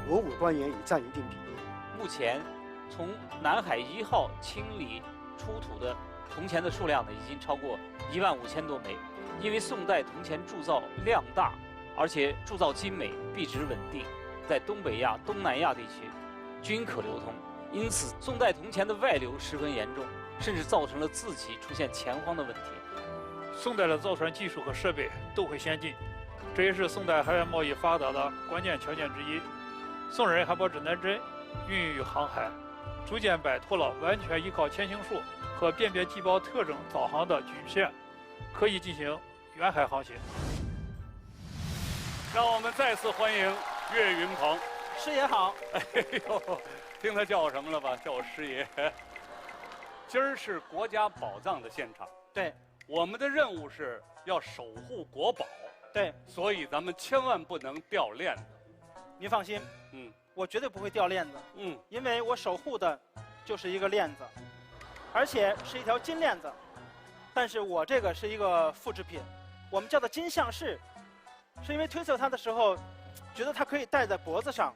文武官员也占一定比例。目前，从南海1号清理出土的铜钱的数量呢，已经超过15000多枚。因为宋代铜钱铸造量大，而且铸造精美，币值稳定，在东北亚、东南亚地区均可流通。因此，宋代铜钱的外流十分严重，甚至造成了自己出现钱荒的问题。宋代的造船技术和设备都很先进，这也是宋代海外贸易发达的关键条件之一。宋人还把指南针运用于航海，逐渐摆脱了完全依靠天星术和辨别地貌特征导航的局限，可以进行远海航行。让我们再次欢迎岳云鹏。师爷好。哎呦，听他叫我什么了吧？叫我师爷。今儿是国家宝藏的现场。对。我们的任务是要守护国宝。对。所以咱们千万不能掉链子。您放心。我绝对不会掉链子。因为我守护的就是一个链子，而且是一条金链子。但是我这个是一个复制品，我们叫做金像式，是因为推测它的时候，觉得它可以戴在脖子上，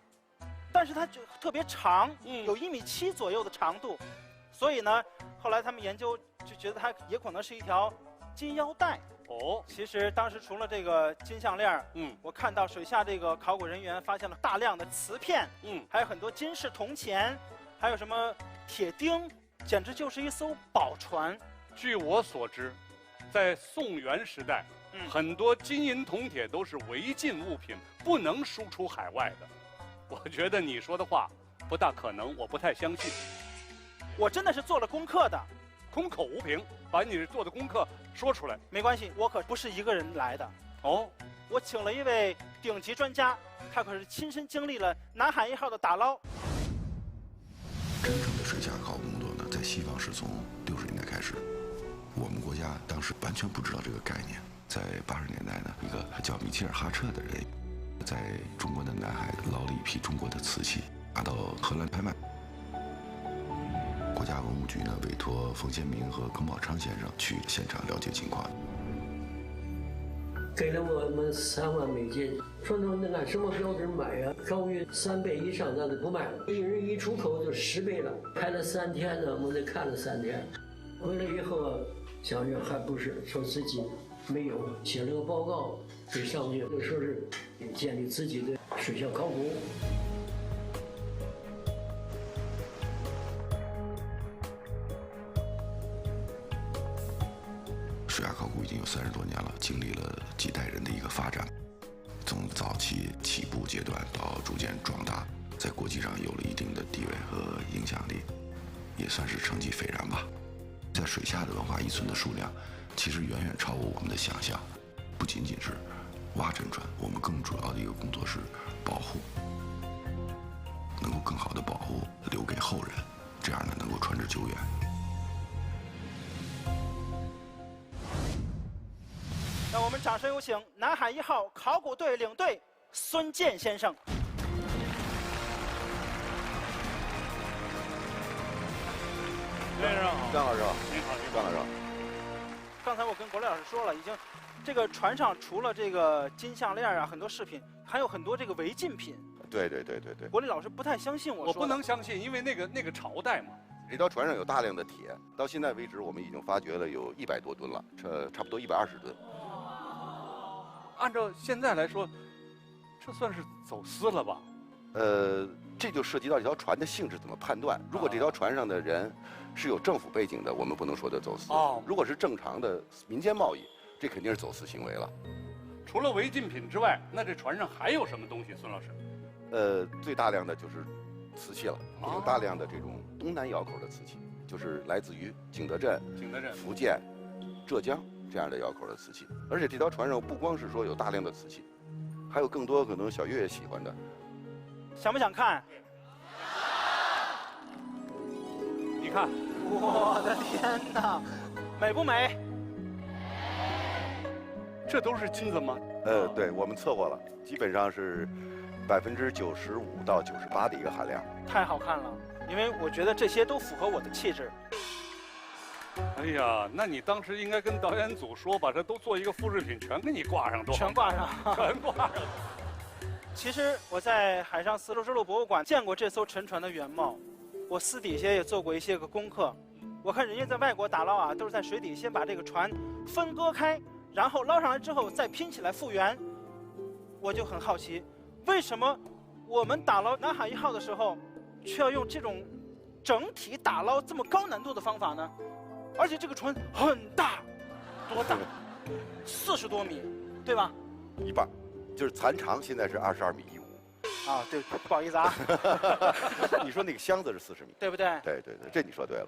但是它就特别长，有1.7米左右的长度，所以呢，后来他们研究就觉得它也可能是一条金腰带。哦，其实当时除了这个金项链，我看到水下这个考古人员发现了大量的瓷片，还有很多金式铜钱，还有什么铁钉，简直就是一艘宝船。据我所知，在宋元时代，很多金银铜铁都是违禁物品，不能输出海外的。我觉得你说的话不大可能，我不太相信。我真的是做了功课的，空口无凭，把你做的功课说出来。没关系，我可不是一个人来的。哦，我请了一位顶级专家，他可是亲身经历了南海1号的打捞。真正的水下考古工作呢，在西方是从60年代开始，我们国家当时完全不知道这个概念。在80年代呢，一个叫米切尔·哈彻的人，在中国的南海捞了一批中国的瓷器，拿到荷兰拍卖。国家文物局呢，委托冯先明和耿宝昌先生去现场了解情况。给了我们3万美金，说那按什么标准买呀？高于3倍以上咱就不卖了。一人一出口就10倍了。拍了3天呢，我得看了3天。回来以后啊，想想还不是说自己没有，写了个报告给上去，就说是建立自己的水下考古。水下考古已经有30多年了，经历了几代人的一个发展，从早期起步阶段到逐渐壮大，在国际上有了一定的地位和影响力，也算是成绩斐然吧。在水下的文化遗存的数量，其实远远超过我们的想象。不仅仅是挖沉船，我们更主要的一个工作是保护，能够更好的保护，留给后人，这样呢能够传至久远。让我们掌声有请南海1号考古队领队孙健先生。先生好，张老师好，您好，张老师好。刚才我跟国立老师说了，已经这个船上除了这个金项链啊，很多饰品，还有很多这个违禁品。对。国立老师不太相信我说的。我不能相信，因为那个朝代嘛。这条船上有大量的铁，到现在为止，我们已经发掘了有100多吨了，差不多120吨。按照现在来说，这算是走私了吧？这就涉及到这条船的性质怎么判断。如果这条船上的人是有政府背景的，我们不能说的走私。如果是正常的民间贸易，这肯定是走私行为了。除了违禁品之外，那这船上还有什么东西，孙老师？最大量的就是瓷器了，有大量的这种东南窑口的瓷器，就是来自于景德镇、福建、浙江这样的窑口的瓷器。而且这条船上不光是说有大量的瓷器，还有更多可能小月也喜欢的。想不想看？你看，我的天哪，美不美？这都是金子吗？对，我们测过了，基本上是95%到98%的一个含量。太好看了，因为我觉得这些都符合我的气质。哎呀，那你当时应该跟导演组说，把这都做一个复制品，全给你挂上，多好。全挂上，全挂上。其实我在海上丝绸之路博物馆见过这艘沉船的原貌，我私底下也做过一些个功课。我看人家在外国打捞啊，都是在水底先把这个船分割开，然后捞上来之后再拼起来复原。我就很好奇，为什么我们打捞南海1号的时候，却要用这种整体打捞这么高难度的方法呢？而且这个船很大，多大？40多米，对吧？一半。就是残长现在是22.15米。啊，对，不好意思啊。你说那个箱子是40米，对不对？对，这你说对了。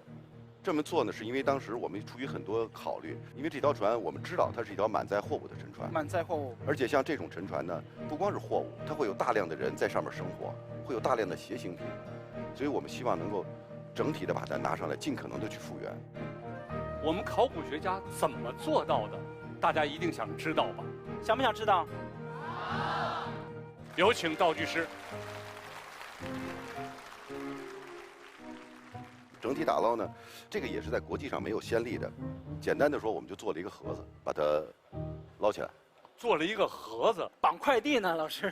这么做呢，是因为当时我们出于很多考虑，因为这条船我们知道它是一条满载货物的沉船。满载货物。而且像这种沉船呢，不光是货物，它会有大量的人在上面生活，会有大量的携行品，所以我们希望能够整体的把它拿上来，尽可能的去复原。我们考古学家怎么做到的？大家一定想知道吧？想不想知道？有请道具师。整体打捞呢，这个也是在国际上没有先例的。简单的说，我们就做了一个盒子，把它捞起来。做了一个盒子，绑快递呢，老师？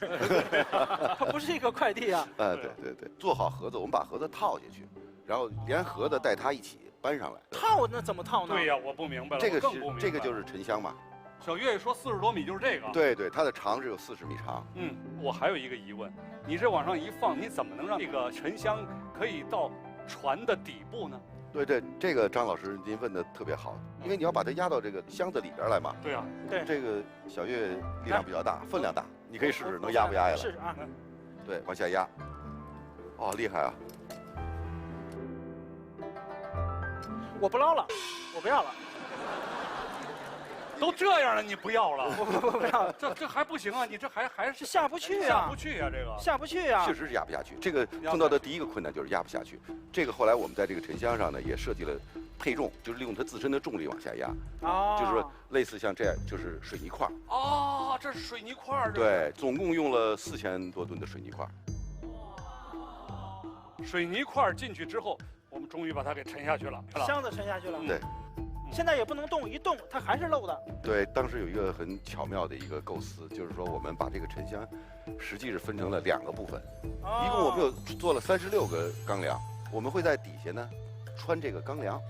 它不是一个快递啊。对，做好盒子，我们把盒子套下去，然后连盒子带它一起搬上来。套那怎么套呢？对呀，我不明白了。这个就是沉箱嘛。小月说40多米就是这个。对，它的长是有40米长。我还有一个疑问，你这往上一放，你怎么能让这个沉箱可以到船的底部呢？对，这个张老师您问的特别好，因为你要把它压到这个箱子里边来嘛。对啊，对。这个小月力量比较大，分量大，你可以试试能压不压下来。试试啊。对，往下压。哦，厉害啊！我不捞了，我不要了。都这样了，你不要了？不要了，这还不行啊！你这还是下不去啊！下不去啊！这个下不去啊！确实是压不下去。这个碰到的第一个困难就是压不下去。这个后来我们在这个沉箱上呢，也设计了配重，就是利用它自身的重力往下压。哦。就是说类似像这样，就是水泥块。哦，这是水泥块。对，总共用了4000多吨的水泥块。水泥块进去之后，我们终于把它给沉下去了。箱子沉下去了。对。现在也不能动，一动它还是漏的。对，当时有一个很巧妙的一个构思，就是说我们把这个沉箱，实际是分成了2个部分，一共我们有做了36个钢梁，我们会在底下呢穿这个钢梁，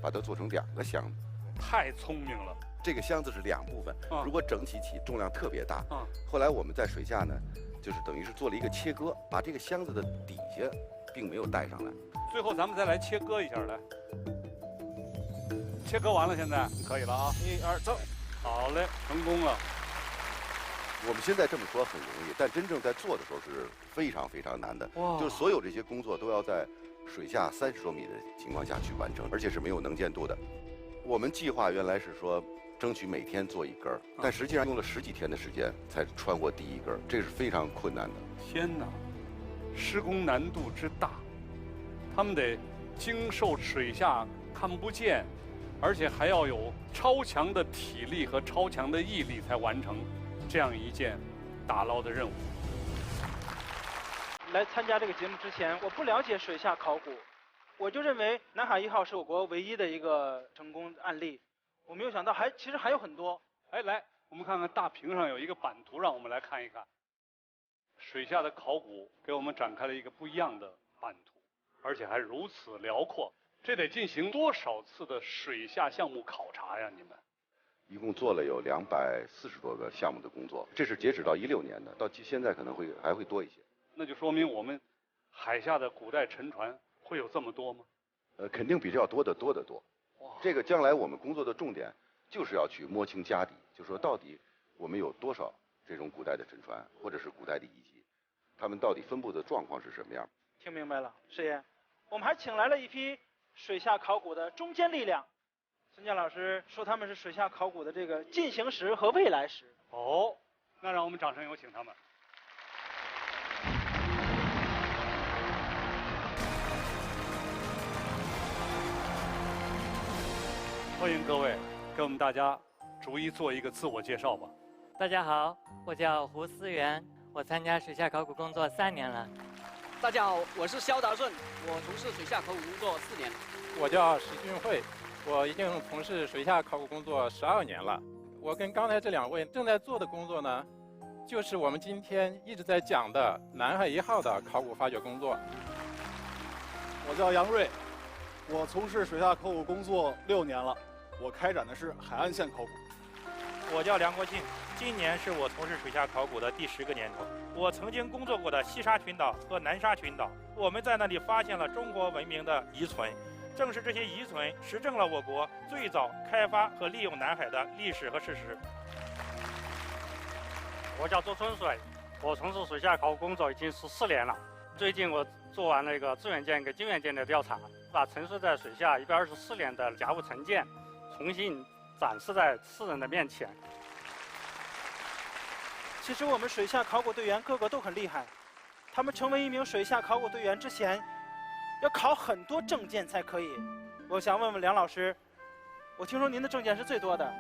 把它做成2个箱子。太聪明了！这个箱子是2部分，如果整体起重量特别大。后来我们在水下呢，就是等于是做了一个切割，把这个箱子的底下并没有带上来。最后咱们再来切割一下来。切割完了，现在可以了啊！1、2，走。好嘞，成功了。我们现在这么说很容易，但真正在做的时候是非常非常难的。就是所有这些工作都要在水下30多米的情况下去完成，而且是没有能见度的。我们计划原来是说争取每天做1根，但实际上用了10几天的时间才穿过第1根，这是非常困难的。天哪，施工难度之大，他们得经受水下看不见。而且还要有超强的体力和超强的毅力才完成这样一件打捞的任务。来参加这个节目之前，我不了解水下考古，我就认为南海1号是我国唯一的一个成功案例。我没有想到其实还有很多。哎，来，我们看看大屏上有一个版图，让我们来看一看。水下的考古给我们展开了一个不一样的版图，而且还如此辽阔。这得进行多少次的水下项目考察呀？你们一共做了有240多个项目的工作，这是截止到16年的，到现在可能还会多一些。那就说明我们海下的古代沉船会有这么多吗？肯定比这要多得多。这个将来我们工作的重点就是要去摸清家底，就说到底我们有多少这种古代的沉船或者是古代的遗迹，它们到底分布的状况是什么样？听明白了，师爷，我们还请来了一批水下考古的中坚力量。孙健老师说他们是水下考古的这个进行时和未来时。哦，那让我们掌声有请他们。欢迎各位给我们大家逐一做一个自我介绍吧。大家好，我叫胡思源，我参加水下考古工作3年了。大家好，我是肖达顺，我从事水下考古工作4年。我叫石俊慧，我已经从事水下考古工作12年了。我跟刚才这2位正在做的工作呢，就是我们今天一直在讲的南海1号的考古发掘工作。我叫杨瑞，我从事水下考古工作6年了，我开展的是海岸线考古。我叫梁国庆，今年是我从事水下考古的第10个年头。我曾经工作过的西沙群岛和南沙群岛，我们在那里发现了中国文明的遗存。正是这些遗存实证了我国最早开发和利用南海的历史和事实。我叫周春水，我从事水下考古工作已经14年了。最近我做完了一个志愿舰跟经验舰的调查，把沉睡在水下124年的甲午沉舰重新展示在世人的面前。其实我们水下考古队员个个都很厉害，他们成为一名水下考古队员之前，要考很多证件才可以。我想问问梁老师，我听说您的证件是最多的，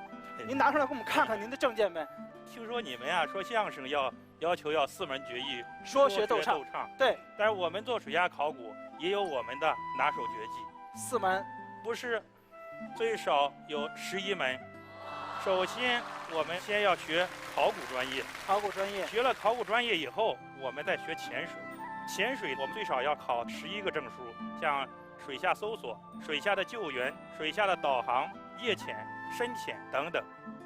您拿出来给我们看看您的证件呗。听说你们说相声要求4门绝艺，说学逗唱。对，但是我们做水下考古也有我们的拿手绝技。4门？不是，最少有11门。首先，我们先要学考古专业。考古专业。学了考古专业以后，我们再学潜水。潜水我们最少要考11个证书，像水下搜索、水下的救援、水下的导航、夜潜、深潜等等。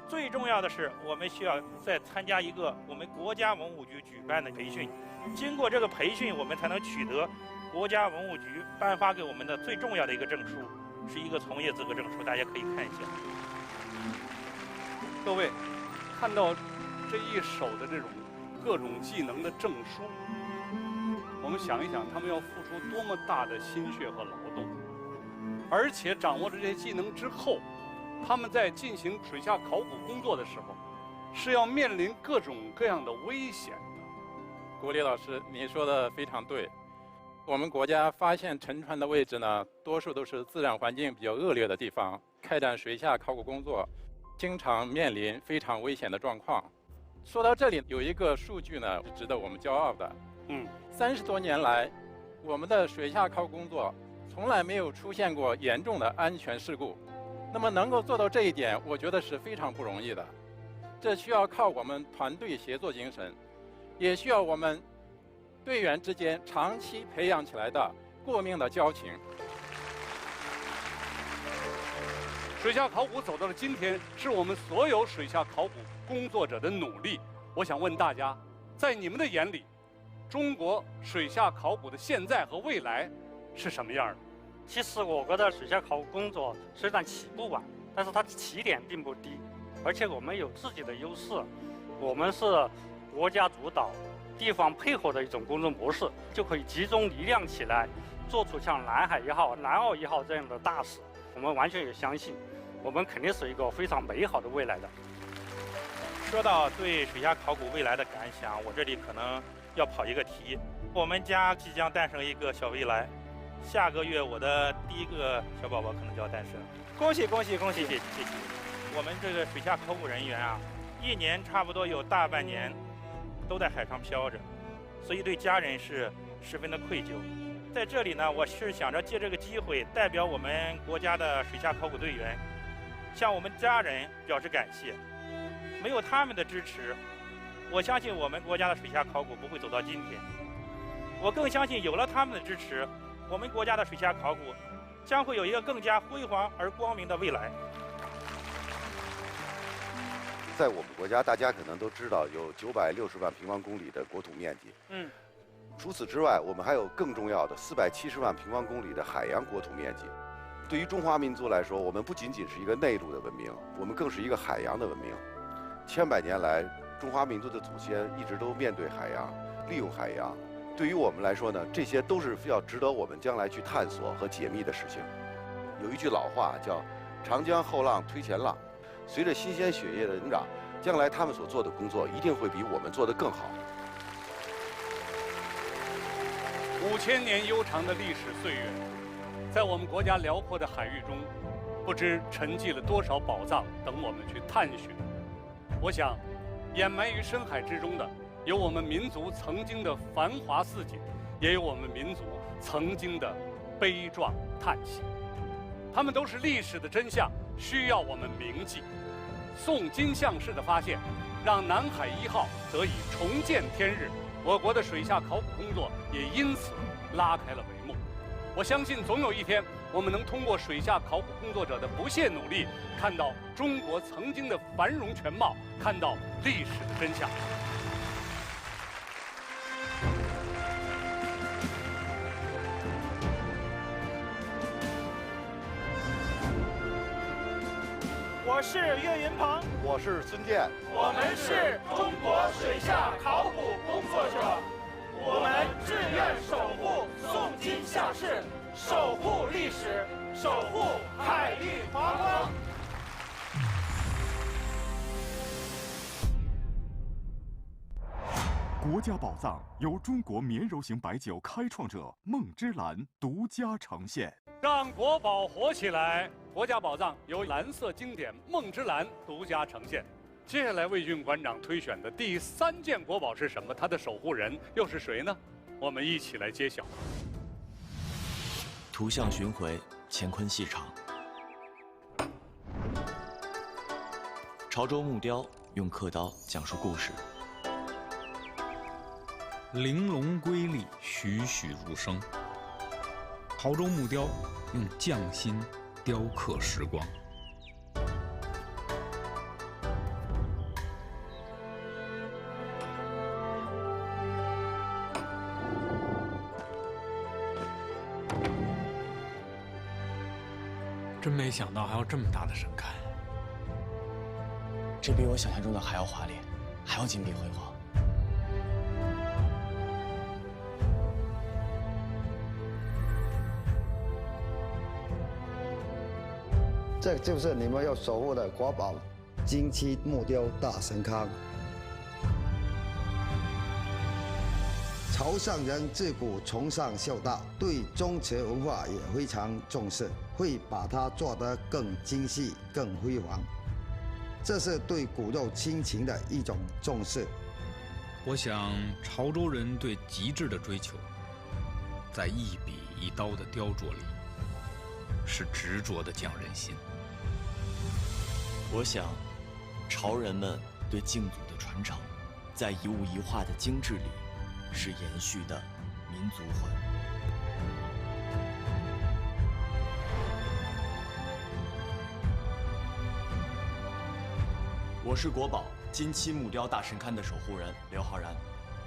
最重要的是，我们需要再参加一个我们国家文物局举办的培训。经过这个培训，我们才能取得国家文物局颁发给我们的最重要的一个证书，是一个从业资格证书，大家可以看一下。各位看到这一手的这种各种技能的证书，我们想一想，他们要付出多么大的心血和劳动，而且掌握了这些技能之后，他们在进行水下考古工作的时候，是要面临各种各样的危险的。国立老师，您说的非常对。我们国家发现沉船的位置呢，多数都是自然环境比较恶劣的地方，开展水下考古工作，经常面临非常危险的状况。说到这里，有一个数据呢，是值得我们骄傲的。30多年来，我们的水下考古工作从来没有出现过严重的安全事故。那么能够做到这一点，我觉得是非常不容易的。这需要靠我们团队协作精神，也需要我们队员之间长期培养起来的过命的交情。水下考古走到了今天，是我们所有水下考古工作者的努力。我想问大家，在你们的眼里，中国水下考古的现在和未来是什么样的？其实我国的水下考古工作虽然起步晚，但是它起点并不低，而且我们有自己的优势。我们是国家主导、地方配合的一种工作模式，就可以集中力量起来，做出像南海1号、南澳1号这样的大事。我们完全也相信，我们肯定是一个非常美好的未来的。说到对水下考古未来的感想，我这里可能要跑一个题。我们家即将诞生一个小未来，下个月我的第一个小宝宝可能就要诞生，恭喜恭喜恭喜！谢谢谢谢。我们这个水下考古人员啊，一年差不多有大半年都在海上漂着，所以对家人是十分的愧疚。在这里呢，我是想着借这个机会，代表我们国家的水下考古队员，向我们家人表示感谢。没有他们的支持，我相信我们国家的水下考古不会走到今天。我更相信，有了他们的支持，我们国家的水下考古将会有一个更加辉煌而光明的未来。在我们国家，大家可能都知道有960万平方公里的国土面积。除此之外，我们还有更重要的470万平方公里的海洋国土面积。对于中华民族来说，我们不仅仅是一个内陆的文明，我们更是一个海洋的文明。千百年来，中华民族的祖先一直都面对海洋，利用海洋。对于我们来说呢，这些都是要值得我们将来去探索和解密的事情。有一句老话叫“长江后浪推前浪”，随着新鲜血液的增长，将来他们所做的工作一定会比我们做得更好。5000年悠长的历史岁月，在我们国家辽阔的海域中，不知沉寂了多少宝藏等我们去探寻。我想，掩埋于深海之中的，有我们民族曾经的繁华似锦，也有我们民族曾经的悲壮叹息。它们都是历史的真相，需要我们铭记。宋金项式的发现，让南海1号得以重见天日，我国的水下考古工作也因此拉开了帷幕。我相信，总有一天，我们能通过水下考古工作者的不懈努力，看到中国曾经的繁荣全貌，看到历史的真相。我是岳云鹏，我是孙健，我们是中国水下考古工作者，我们志愿守护宋金项式，守护历史，守护海域华光。国家宝藏由中国绵柔型白酒开创者孟之兰独家呈现。让国宝活起来！国家宝藏由蓝色经典孟之兰独家呈现。接下来，魏俊馆长推选的第3件国宝是什么？它的守护人又是谁呢？我们一起来揭晓。图像巡回，乾坤戏场。潮州木雕用刻刀讲述故事。玲珑瑰丽，栩栩如生。潮州木雕用匠心雕刻时光。真没想到还有这么大的神龛，这比我想象中的还要华丽，还要金碧辉煌。这就是你们要守护的国宝金漆木雕大神龛。潮汕人自古崇尚孝道，对宗祠文化也非常重视，会把它做得更精细、更辉煌。这是对骨肉亲情的一种重视。我想，潮州人对极致的追求，在一笔一刀的雕琢里，是执着的匠人心。我想，潮人们对敬祖的传承，在一物一画的精致里，是延续的民族魂。我是国宝金漆木雕大神龛的守护人刘浩然。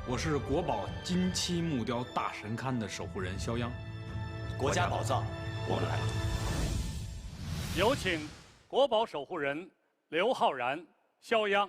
我是国宝金漆木雕大神龛的守护人肖央。国家宝藏，我们来了。有请国宝守护人刘浩然、肖央。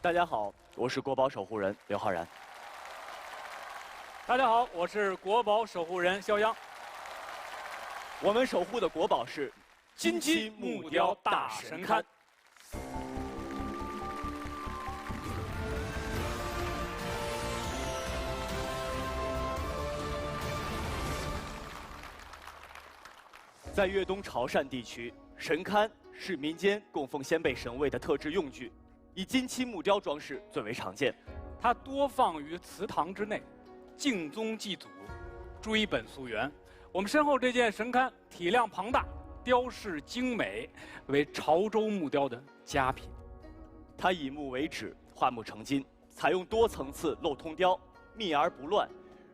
大家好，我是国宝守护人刘浩然。大家好，我是国宝守护人肖央。我们守护的国宝是金漆木雕大神龛。在粤东潮汕地区，神龛是民间供奉先辈神位的特制用具。以金漆木雕装饰最为常见，它多放于祠堂之内，敬宗祭祖，追本溯源。我们身后这件神龛体量庞大，雕饰精美，为潮州木雕的佳品。它以木为纸，画木成金，采用多层次镂通雕，密而不乱，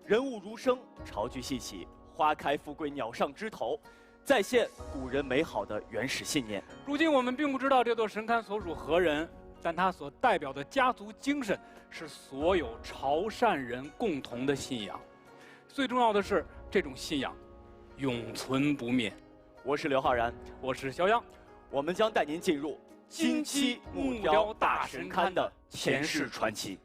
人物如生，潮句细起，花开富贵鸟上枝头，再现古人美好的原始信念。如今我们并不知道这座神龛所属何人。但它所代表的家族精神是所有潮汕人共同的信仰，最重要的是这种信仰永存不灭。我是刘浩然，我是肖央，我们将带您进入金漆木雕大神龛的前世传奇。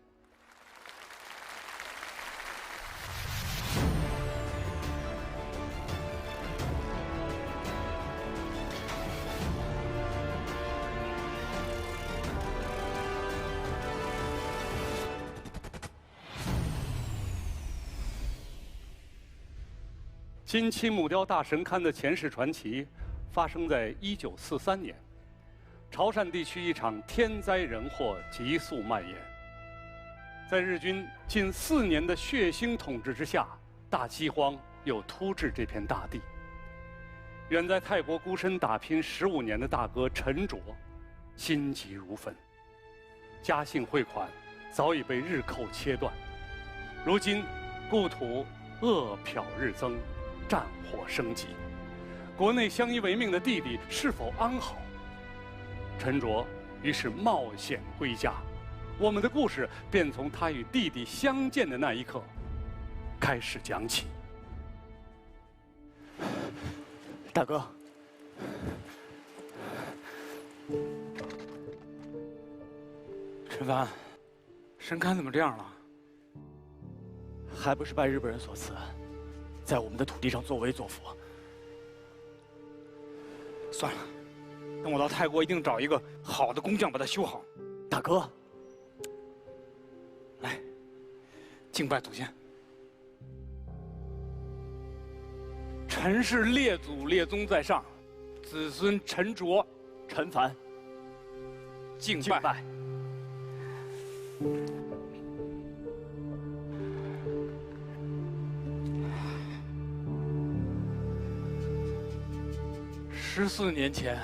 金漆木雕大神龛的前世传奇，发生在1943年，潮汕地区一场天灾人祸急速蔓延。在日军近4年的血腥统治之下，大饥荒又突至这片大地。远在泰国孤身打拼15年的大哥陈卓，心急如焚，家信汇款早已被日寇切断。如今故土饿殍日增，战火升级，国内相依为命的弟弟是否安好？陈卓于是冒险归家，我们的故事便从他与弟弟相见的那一刻开始讲起。大哥，陈帆，神龛怎么这样了？还不是拜日本人所赐，在我们的土地上作威作福。算了，等我到泰国一定找一个好的工匠把它修好。大哥，来，敬拜祖先。陈氏列祖列宗在上，子孙陈卓、陈凡，敬拜。14年前，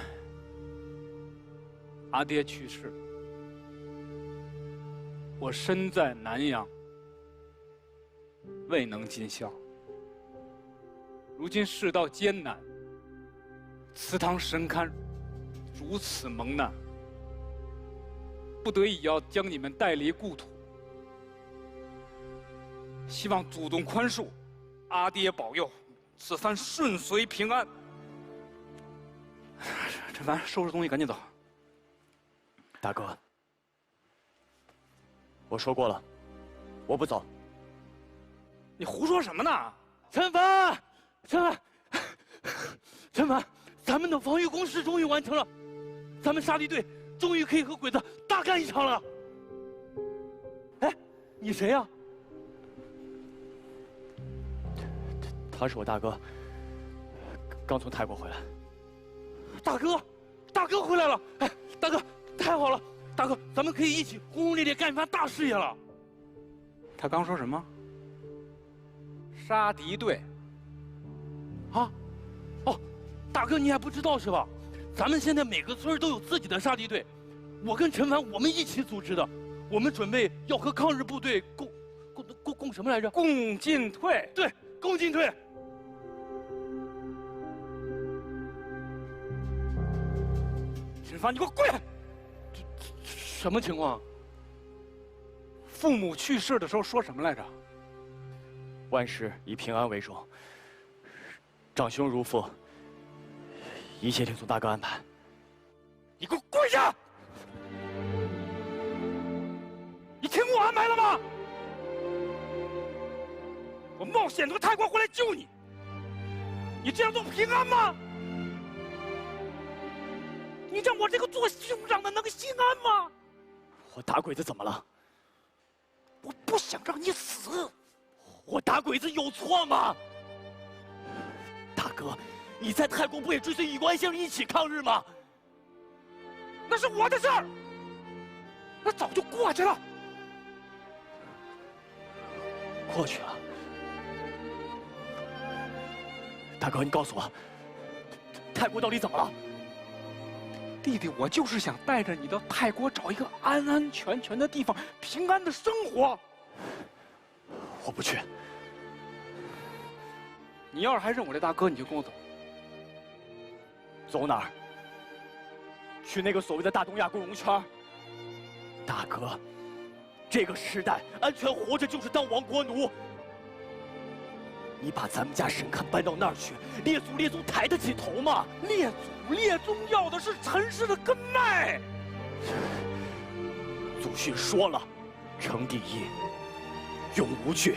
阿爹去世，我身在南洋，未能尽孝。如今世道艰难，祠堂神龛如此蒙难，不得已要将你们带离故土。希望祖宗宽恕，阿爹保佑，此番顺遂平安。陈凡，收拾东西，赶紧走。大哥，我说过了，我不走。你胡说什么呢？陈凡，陈凡，咱们的防御工事终于完成了，咱们沙地队终于可以和鬼子大干一场了。哎，你谁呀？他是我大哥，刚从泰国回来。大哥回来了！哎，大哥，太好了！大哥，咱们可以一起轰轰烈烈干一番大事业了。他刚说什么？杀敌队。啊？哦，大哥你还不知道是吧？咱们现在每个村都有自己的杀敌队，我跟陈凡我们一起组织的。我们准备要和抗日部队共什么来着？共进退。对，共进退。陈凡，你给我跪！什么情况？父母去世的时候说什么来着？万事以平安为重，长兄如父，一切听从大哥安排。你给我跪下！你听我安排了吗？我冒险从泰国回来救你，你这样做平安吗？你让我这个做兄长的能心安吗？我打鬼子怎么了？我不想让你死。我打鬼子有错吗？大哥，你在泰国不也追随以关先生一起抗日吗？那是我的事儿，那早就过去了。过去了。大哥，你告诉我，泰国到底怎么了？弟弟，我就是想带着你到泰国找一个安安全全的地方，平安的生活。我不去。你要是还认我这大哥，你就跟我走。走哪儿？去那个所谓的大东亚共荣圈。大哥，这个时代安全活着就是当亡国奴。你把咱们家神龛搬到那儿去，列祖列宗抬得起头吗？列祖列宗要的是陈氏的根脉。祖训说了，诚第一，永无惧。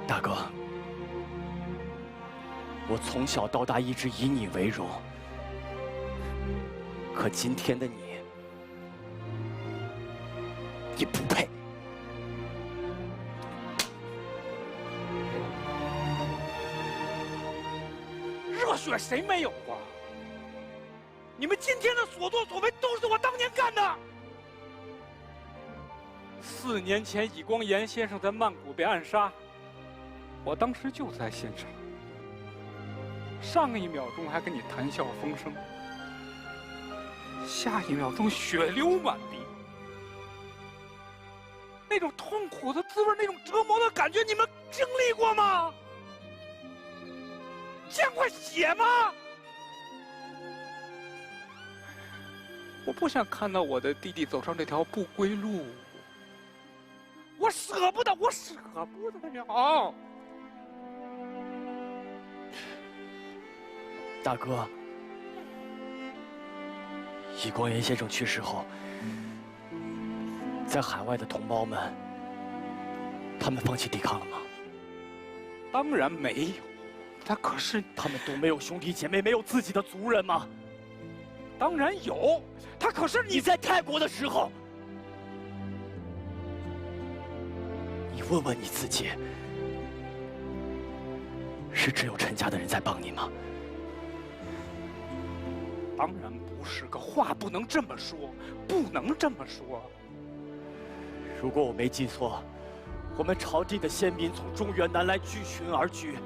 大哥，我从小到大一直以你为荣，可今天的你，你不配。热血谁没有啊？你们今天的所作所为都是我当年干的。4年前，以光严先生在曼谷被暗杀，我当时就在现场。上一秒钟还跟你谈笑风生，下一秒钟血流满地。那种痛苦的滋味，那种折磨的感觉，你们经历过吗？见过血吗？我不想看到我的弟弟走上这条不归路，我舍不得，我舍不得呀！大哥，以光严先生去世后，在海外的同胞们，他们放弃抵抗了吗？当然没有。可是他们都没有兄弟姐妹，没有自己的族人吗？当然有。可是你在泰国的时候，你问问你自己，是只有陈家的人在帮你吗？当然不是，个话不能这么说，不能这么说。如果我没记错，我们朝地的先民从中原南来聚群而居。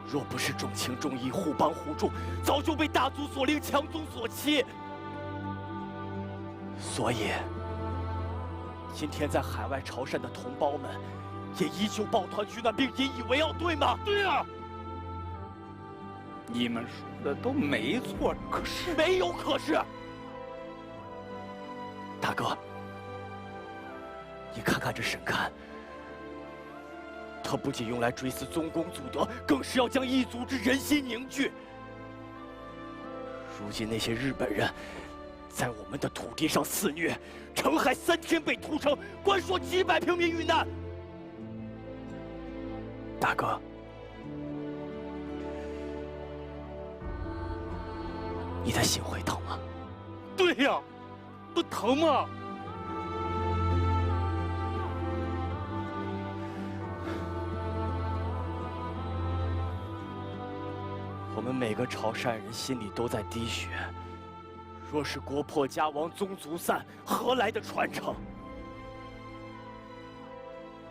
若不是重情重义、互帮互助，早就被大族所凌、强宗所欺。所以，今天在海外潮汕的同胞们，也依旧抱团取暖并引以为傲，对吗？对呀。你们说的都没错，可是没有可是。大哥，你看看这神龛，它不仅用来追思宗公祖德，更是要将异族之人心凝聚。如今那些日本人在我们的土地上肆虐，澄海3天被屠城，关说几百平民遇难。大哥，你的心会疼吗？对呀，不疼吗？我们每个潮汕人心里都在滴血。若是国破家亡、宗族散，何来的传承？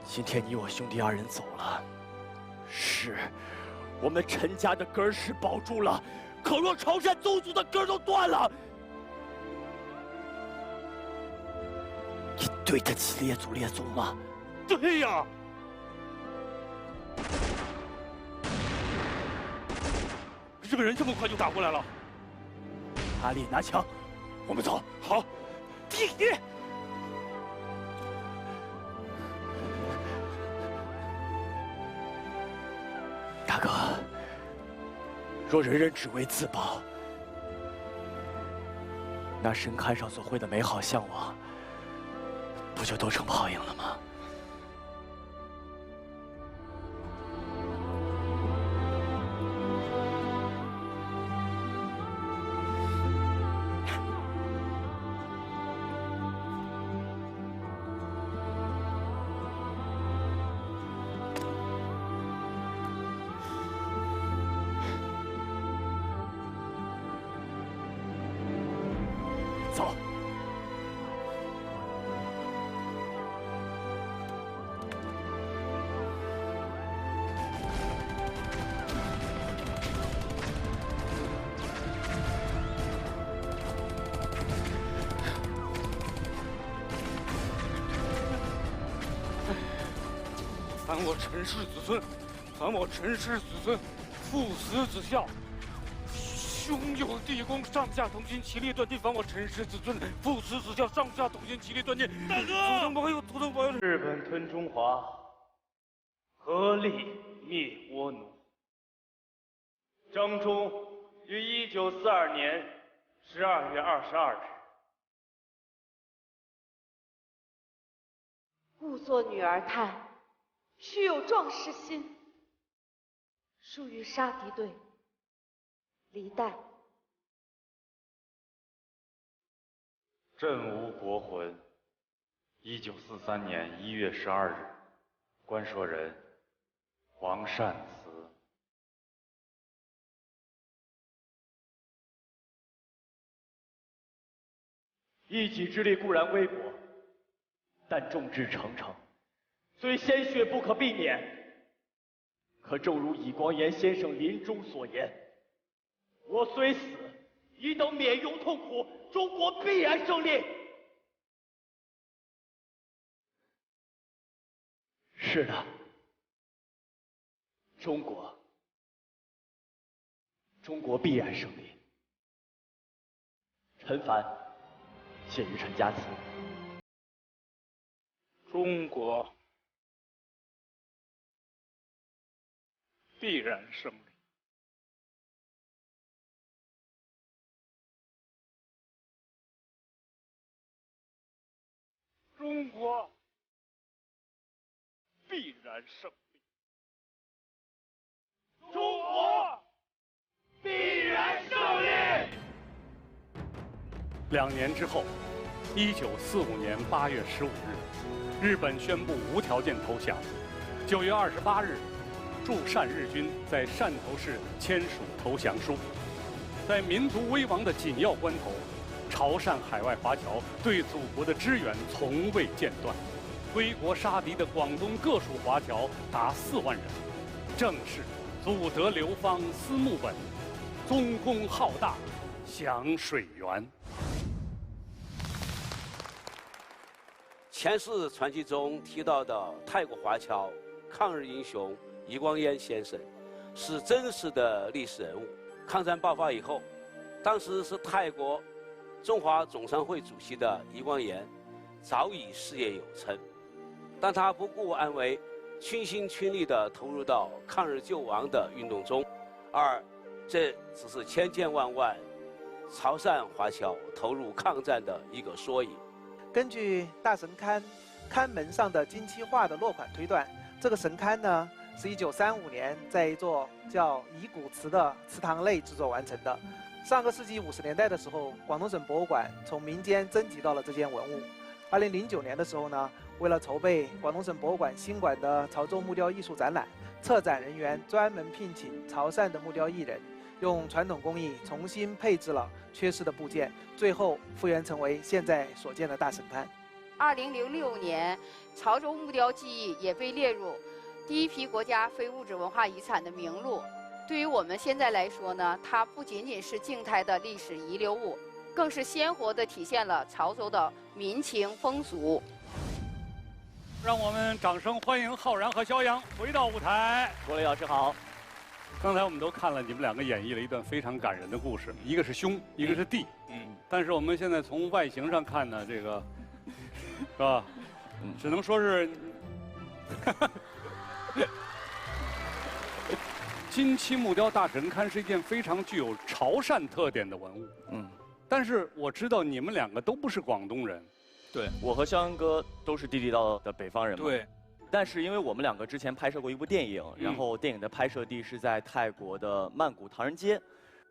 今天你我兄弟2人走了，是我们陈家的根儿是保住了，可若潮汕宗族的根儿都断了，你对得起列祖列宗吗？对呀。日本人这么快就打过来了。阿力拿枪，我们走。好，弟弟。大哥，若人人只为自保，那神龛上所绘的美好向往，不就都成泡影了吗？走。凡我陈氏子孙，凡我陈氏子孙，父死子孝。兄友弟恭，上下同心，其利断金。凡我陈氏子孙，父死子孝，上下同心，其利断金。大哥，祖宗保佑，祖宗保佑！日本吞中华，合力灭倭奴。张忠于1942年12月22日。故作女儿叹，须有壮士心。属于杀敌队。离代。朕无国魂。1943年1月12日，关说人黄善祠。一己之力固然微薄，但众志成城，虽鲜血不可避免，可正如尹光炎先生临终所言。我虽死，亦等免忧痛苦，中国必然胜利。是的，中国必然胜利。陈凡，献于陈家祠。中国必然胜利。中国必然胜利。中国必然胜利。2年之后，1945年8月15日，日本宣布无条件投降。9月28日，驻汕日军在汕头市签署投降书。在民族危亡的紧要关头，潮汕海外华侨对祖国的支援从未间断，归国杀敌的广东各属华侨达4万人，正是祖德流芳思慕本，宗功浩大享水源。前世传记中提到的泰国华侨抗日英雄尹光炎先生，是真实的历史人物。抗战爆发以后，当时是泰国中华总商会主席的余光岩早已事业有成，但他不顾安危，倾心倾力地投入到抗日救亡的运动中，而这只是千千万万潮汕华侨投入抗战的一个缩影。根据大神龛龛门上的金漆画的落款推断，这个神龛呢是1935年在一座叫乙骨祠的祠堂内制作完成的。上个世纪50年代的时候，广东省博物馆从民间征集到了这件文物。2009年的时候呢，为了筹备广东省博物馆新馆的潮州木雕艺术展览，策展人员专门聘请潮汕的木雕艺人，用传统工艺重新配置了缺失的部件，最后复原成为现在所见的大神龛。2006年，潮州木雕技艺也被列入第一批国家非物质文化遗产的名录。对于我们现在来说呢，它不仅仅是静态的历史遗留物，更是鲜活地体现了潮州的民情风俗。让我们掌声欢迎浩然和肖阳回到舞台。国雷老师好。刚才我们都看了你们两个演绎了一段非常感人的故事，一个是兄，一个是弟。但是我们现在从外形上看呢，这个是吧？只能说是金漆木雕大神龛是一件非常具有潮汕特点的文物。但是我知道你们两个都不是广东人。对，我和肖阳哥都是地地道道的北方人嘛。对。但是因为我们两个之前拍摄过一部电影，然后电影的拍摄地是在泰国的曼谷唐人街。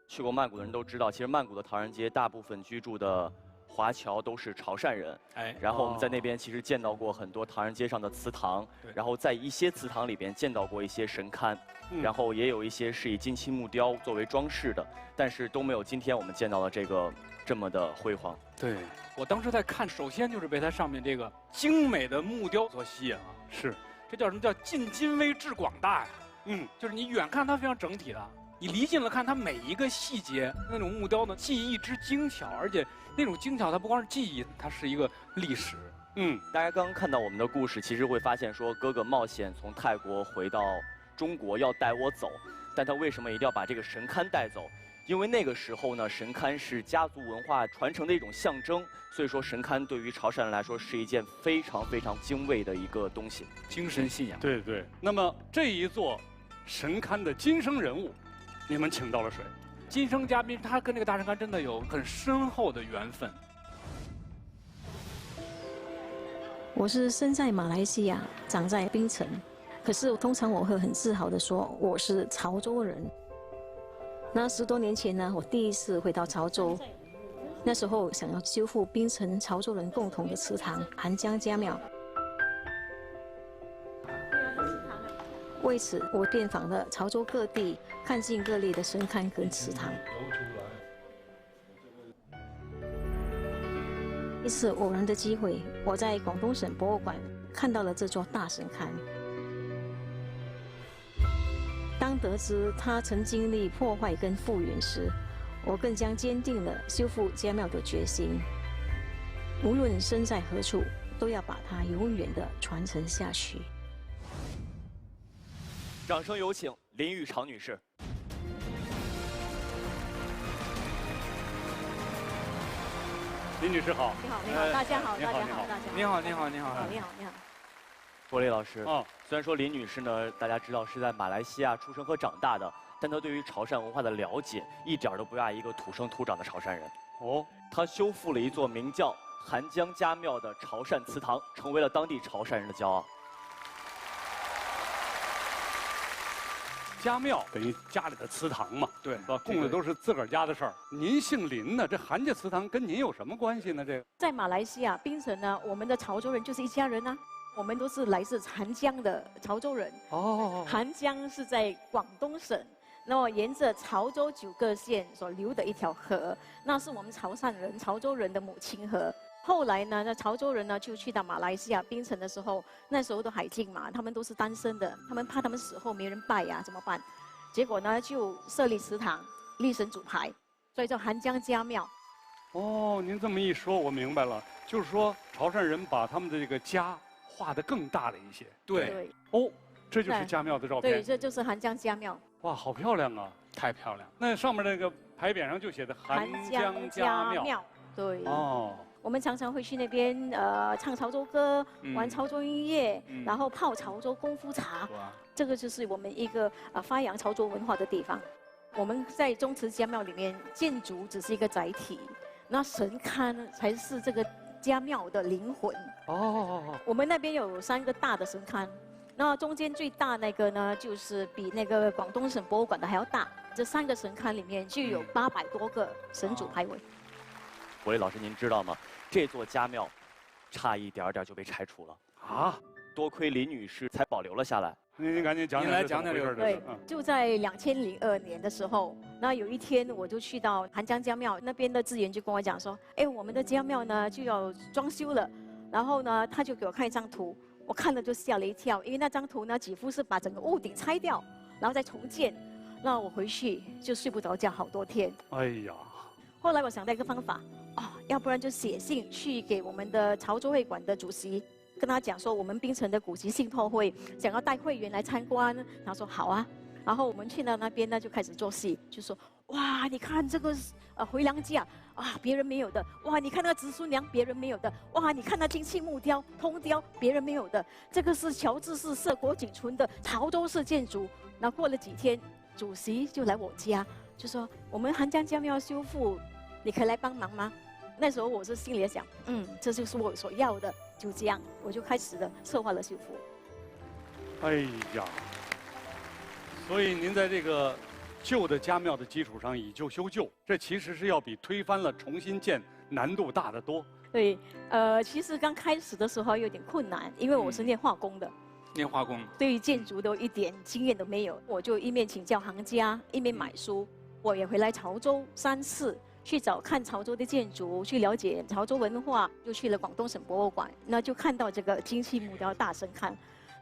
去过曼谷的人都知道，其实曼谷的唐人街大部分居住的华侨都是潮汕人。然后我们在那边其实见到过很多唐人街上的祠堂，然后在一些祠堂里边见到过一些神龛，然后也有一些是以金漆木雕作为装饰的，但是都没有今天我们见到的这个这么的辉煌。对，我当时在看，首先就是被它上面这个精美的木雕所吸引啊。是，这叫什么叫尽今微致广大呀？就是你远看它非常整体的，你离近了看它每一个细节，那种木雕的技艺之精巧，而且那种精巧它不光是技艺，它是一个历史。大家刚刚看到我们的故事，其实会发现说哥哥冒险从泰国回到中国要带我走，但他为什么一定要把这个神龛带走？因为那个时候呢，神龛是家族文化传承的一种象征，所以说神龛对于潮汕人来说是一件非常非常敬畏的一个东西，精神信仰。对对。那么这一座神龛的今生人物，你们请到了谁？今生嘉宾，他跟这个大神龛真的有很深厚的缘分。我是生在马来西亚，长在槟城，可是通常我会很自豪地说我是潮州人。那10多年前呢，我第一次回到潮州，那时候想要修复槟城潮州人共同的祠堂韩江家庙。为此，我遍访了潮州各地，看尽各类的神龛跟祠堂。一次偶然的机会，我在广东省博物馆看到了这座大神龛。当得知它曾经历破坏跟复原时，我更加坚定了修复家庙的决心。无论身在何处，都要把它永远的传承下去。掌声有请林玉长女士。林女士好。你好，你好，大家好，大家好，大家好。你好，你好，你好，你好，你好。国雷老师，虽然说林女士呢，大家知道是在马来西亚出生和长大的，但她对于潮汕文化的了解一点都不亚一个土生土长的潮汕人。她修复了一座名叫韩江家庙的潮汕祠堂，成为了当地潮汕人的骄傲。家庙等于家里的祠堂嘛，对，供的都是自个儿家的事儿。您姓林呢，这韩家祠堂跟您有什么关系呢？这个在马来西亚槟城呢，我们的潮州人就是一家人啊。我们都是来自韩江的潮州人。韩江是在广东省，那么沿着潮州9个县所流的一条河，那是我们潮汕人、潮州人的母亲河。后来呢，那潮州人呢就去到马来西亚槟城的时候，那时候的海禁嘛，他们都是单身的，他们怕他们死后没人拜呀，怎么办？结果呢就设立祠堂，立神主牌，所以叫韩江家庙。您这么一说，我明白了，就是说潮汕人把他们的这个家画得更大了一些。对。这就是家庙的照片。对，这就是韩江家庙。哇，好漂亮啊！太漂亮。那上面那个牌匾上就写的韩江家庙。对。哦。我们常常会去那边唱潮州歌，玩潮州音乐，然后泡潮州功夫茶。这个就是我们一个发扬潮州文化的地方。我们在宗祠家庙里面，建筑只是一个载体，那神龛才是这个家庙的灵魂。哦。我们那边有3个大的神龛，那中间最大那个呢，就是比那个广东省博物馆的还要大。这3个神龛里面就有800多个神主牌位。国立老师，您知道吗？这座家庙差一点点就被拆除了啊！多亏林女士才保留了下来。您赶紧讲讲，您来讲讲这个事儿。对，就在2002年的时候，那有一天我就去到韩江家庙那边的职员就跟我讲说，哎，我们的家庙呢就要装修了，然后呢他就给我看一张图，我看了就吓了一跳，因为那张图呢几乎是把整个屋顶拆掉，然后再重建，那我回去就睡不着觉好多天。哎呀！后来我想到一个方法，要不然就写信去给我们的潮州会馆的主席，跟他讲说我们槟城的古籍信托会想要带会员来参观。他说好啊，然后我们去到那边呢就开始做戏，就说哇，你看这个回廊架啊，别人没有的；哇，你看那个子孙梁，别人没有的；哇，你看那金漆木雕、通雕，别人没有的。这个是乔治市社国景村的潮州式建筑。那过了几天，主席就来我家，就说我们韩江家庙修复，你可以来帮忙吗？那时候我是心里想，这就是我所要的，就这样，我就开始了策划了修复。哎呀，所以您在这个旧的家庙的基础上以旧修旧，这其实是要比推翻了重新建难度大得多。对，其实刚开始的时候有点困难，因为我是念化工的。念化工，对于建筑都一点经验都没有，我就一面请教行家，一面买书。我也回来潮州3次。去找看潮州的建筑，去了解潮州文化，就去了广东省博物馆，那就看到这个金漆木雕大神龛，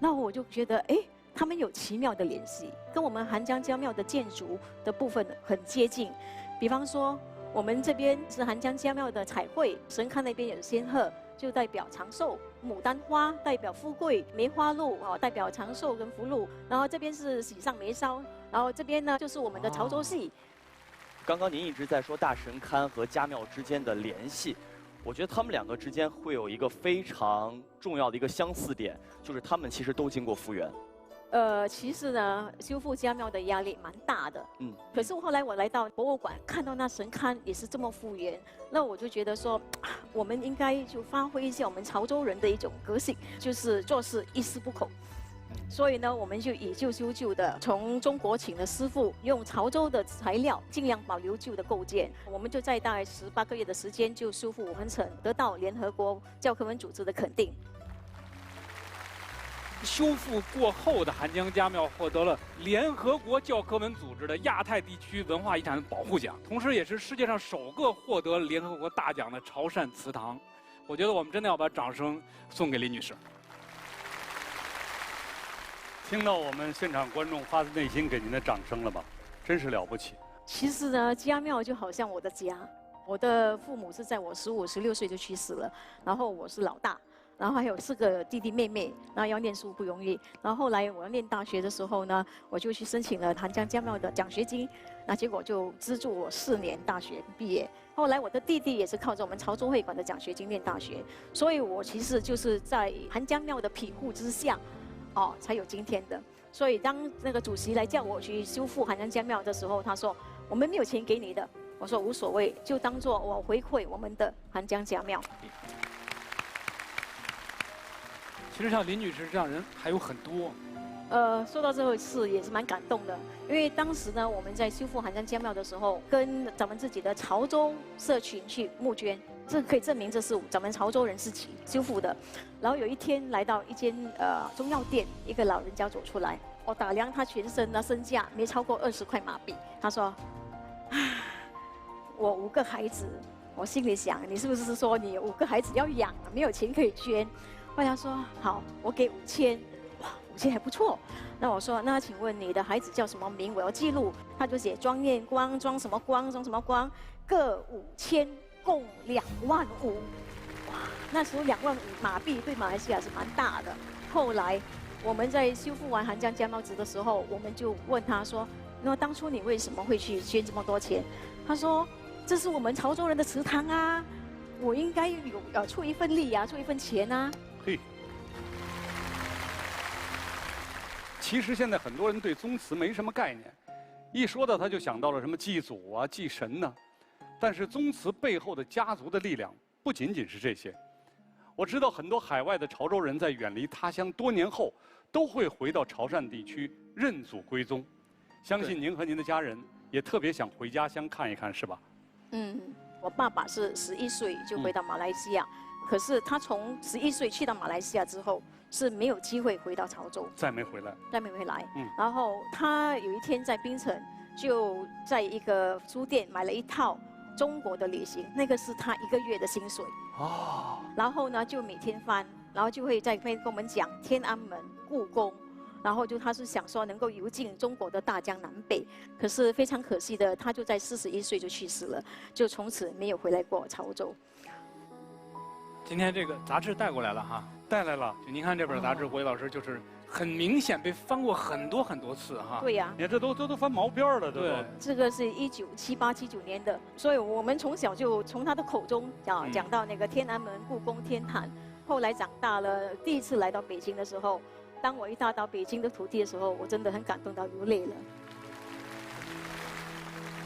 那我就觉得，哎，他们有奇妙的联系，跟我们韩江家庙的建筑的部分很接近。比方说，我们这边是韩江家庙的彩绘，神龛那边有仙鹤，就代表长寿；牡丹花代表富贵，梅花鹿代表长寿跟福禄。然后这边是喜上眉梢，然后这边呢就是我们的潮州戏。刚刚您一直在说大神龛和家庙之间的联系，我觉得他们2个之间会有一个非常重要的一个相似点，就是他们其实都经过复原。其实呢，修复家庙的压力蛮大的。可是后来我来到博物馆，看到那神龛也是这么复原，那我就觉得说，我们应该就发挥一下我们潮州人的一种个性，就是做事一丝不苟。所以呢，我们就以旧修旧的，从中国请了师傅，用潮州的材料，尽量保留旧的构件。我们就在大概18个月的时间就修复完成，得到联合国教科文组织的肯定。修复过后的韩江家庙获得了联合国教科文组织的亚太地区文化遗产保护奖，同时也是世界上首个获得联合国大奖的潮汕祠堂。我觉得我们真的要把掌声送给林女士。听到我们现场观众发自内心给您的掌声了吧？真是了不起。其实呢，家庙就好像我的家。我的父母是在我15、16岁就去世了，然后我是老大，然后还有4个弟弟妹妹，然后要念书不容易。然后后来我要念大学的时候呢，我就去申请了韩江家庙的奖学金，那结果就资助我4年大学毕业。后来我的弟弟也是靠着我们潮州会馆的奖学金念大学，所以我其实就是在韩江庙的庇护之下。才有今天的。所以当那个主席来叫我去修复韩江家庙的时候，他说我们没有钱给你的。我说无所谓，就当做我回馈我们的韩江家庙。其实像林女士这样人还有很多。说到这个事也是蛮感动的，因为当时呢我们在修复韩江家庙的时候，跟咱们自己的潮州社群去募捐。这可以证明这是咱们潮州人自己修复的。然后有一天来到一间中药店，一个老人家走出来，我打量他全身的身价没超过20块马币。他说：“我5个孩子。”我心里想，你是不是说你有5个孩子要养，没有钱可以捐？后来他说：“好，我给5000。”哇，5000还不错。那我说：“那请问你的孩子叫什么名？我要记录。”他就写庄念光，庄什么光，庄什么光，各5000。共2万5，哇！那时候2万5马币对马来西亚是蛮大的。后来我们在修复完韩江家庙祠的时候，我们就问他说：“那当初你为什么会去捐这么多钱？”他说：“这是我们潮州人的祠堂啊，我应该有出一份力啊，出一份钱啊。嘿，其实现在很多人对宗祠没什么概念，一说到他就想到了什么祭祖啊、祭神呢。但是宗祠背后的家族的力量不仅仅是这些。我知道很多海外的潮州人在远离他乡多年后，都会回到潮汕地区认祖归宗。相信您和您的家人也特别想回家乡看一看，是吧？嗯，我爸爸是11岁就回到马来西亚，可是他从11岁去到马来西亚之后是没有机会回到潮州，再没回来。再没回来。然后他有一天在槟城，就在一个书店买了一套中国的旅行，那个是他1个月的薪水。哦。然后呢，就每天翻，然后就会在那边跟我们讲天安门、故宫。然后他是想说能够游进中国的大江南北，可是非常可惜的，他就在41岁就去世了，就从此没有回来过潮州。今天这个杂志带过来了哈，带来了。就您看这本杂志，郭毅老师就是很明显被翻过很多次哈。对呀。你看这都翻毛边了，对。这个是1978、79年的，所以我们从小就从他的口中讲到那个天安门、故宫、天坛。后来长大了，第一次来到北京的时候。当我一踏到北京的土地的时候，我真的很感动到流泪了。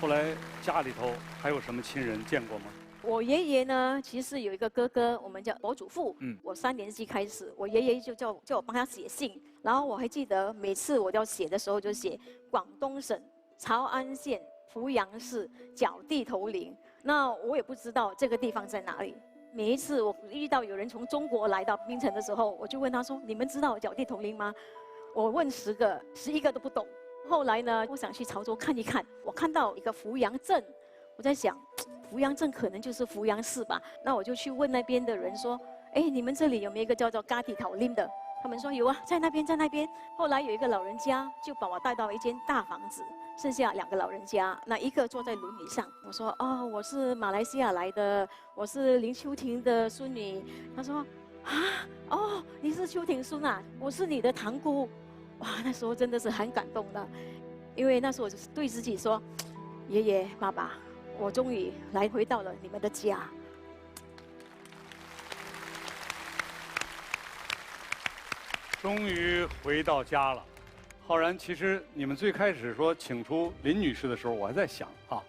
后来家里头还有什么亲人见过吗？我爷爷呢，其实有一个哥哥，我们叫我祖父。我3年级开始，我爷爷就叫我帮他写信，然后我还记得每次我要写的时候就写广东省潮安县福阳市角地头陵。那我也不知道这个地方在哪里。每一次我遇到有人从中国来到槟城的时候，我就问他说：“你们知道角地头陵吗？”我问10个，11个都不懂。后来呢，我想去潮州看一看，我看到一个福阳镇，我在想，福阳镇可能就是福阳市吧。那我就去问那边的人说：“哎，你们这里有没有一个叫做角地头陵的？”他们说有啊，在那边，在那边。后来有一个老人家就把我带到一间大房子。剩下2个老人家，那一个坐在轮椅上。我说：“哦，我是马来西亚来的，我是林秋婷的孙女。”他说：“啊，哦，你是秋婷孙啊，我是你的堂姑。”哇，那时候真的是很感动的，因为那时候我就对自己说：“爷爷、爸爸，我终于回到了你们的家。”终于回到家了。浩然，其实你们最开始说请出林女士的时候，我还在想啊，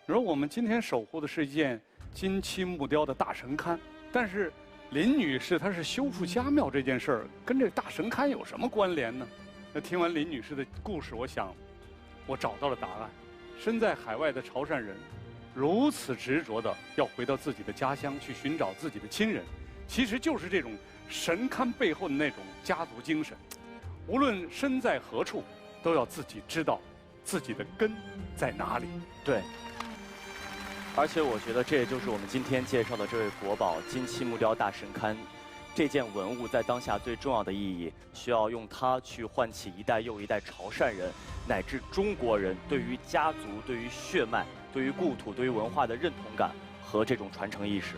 你说我们今天守护的是一件金漆木雕的大神龛，但是林女士她是修复家庙这件事儿，跟这大神龛有什么关联呢？那听完林女士的故事，我想，我找到了答案。身在海外的潮汕人，如此执着的要回到自己的家乡去寻找自己的亲人，其实就是这种神龛背后的那种家族精神。无论身在何处，都要自己知道自己的根在哪里。对。而且我觉得这也就是我们今天介绍的这位国宝金漆木雕大神龛，这件文物在当下最重要的意义，需要用它去唤起一代又一代潮汕人乃至中国人对于家族、对于血脉、对于故土、对于文化的认同感和这种传承意识。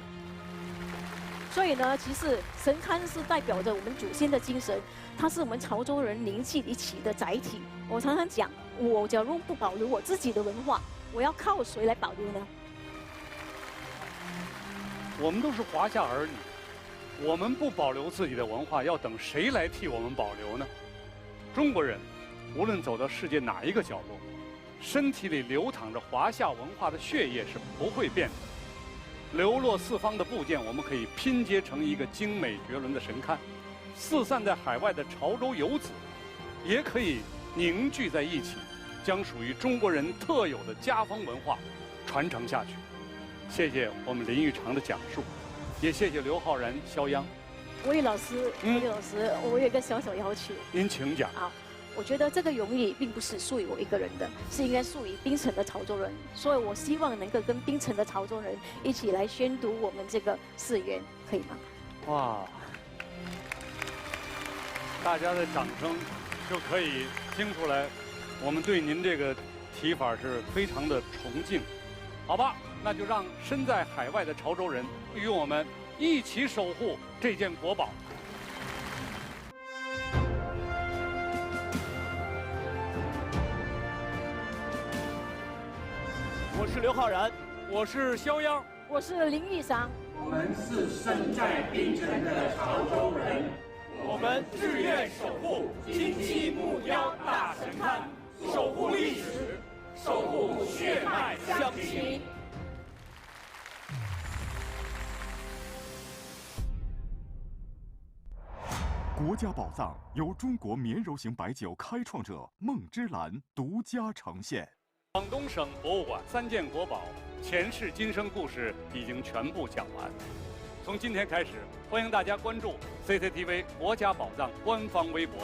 所以呢，其实神龛是代表着我们祖先的精神，它是我们潮州人凝聚一起的载体。我常常讲，我假如不保留我自己的文化，我要靠谁来保留呢？我们都是华夏儿女，我们不保留自己的文化，要等谁来替我们保留呢？中国人，无论走到世界哪一个角落，身体里流淌着华夏文化的血液是不会变的。流落四方的部件，我们可以拼接成一个精美绝伦的神龛；四散在海外的潮州游子，也可以凝聚在一起，将属于中国人特有的家风文化传承下去。谢谢我们林玉长的讲述，也谢谢刘昊然、肖央。魏老师，我有一个小小要求。您请讲。好。我觉得这个荣誉并不是属于我一个人的，是应该属于槟城的潮州人，所以我希望能够跟槟城的潮州人一起来宣读我们这个誓言，可以吗？哇！大家的掌声就可以听出来，我们对您这个提法是非常的崇敬。好吧，那就让身在海外的潮州人与我们一起守护这件国宝。我是刘昊然，我是肖央，我是林玉长。我们是身在冰城的潮州人，我们志愿守护金鸡木雕大神龛，守护历史，守护血脉相亲。国家宝藏由中国绵柔型白酒开创者孟芝兰独家呈现。广东省博物馆3件国宝前世今生故事已经全部讲完。从今天开始，欢迎大家关注 CCTV 国家宝藏官方微博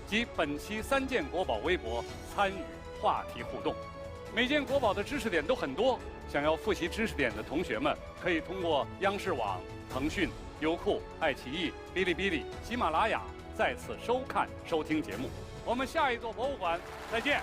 及本期3件国宝微博参与话题互动。每件国宝的知识点都很多，想要复习知识点的同学们，可以通过央视网、腾讯、优酷、爱奇艺、哔哩哔哩、喜马拉雅再次收看收听节目。我们下一座博物馆再见。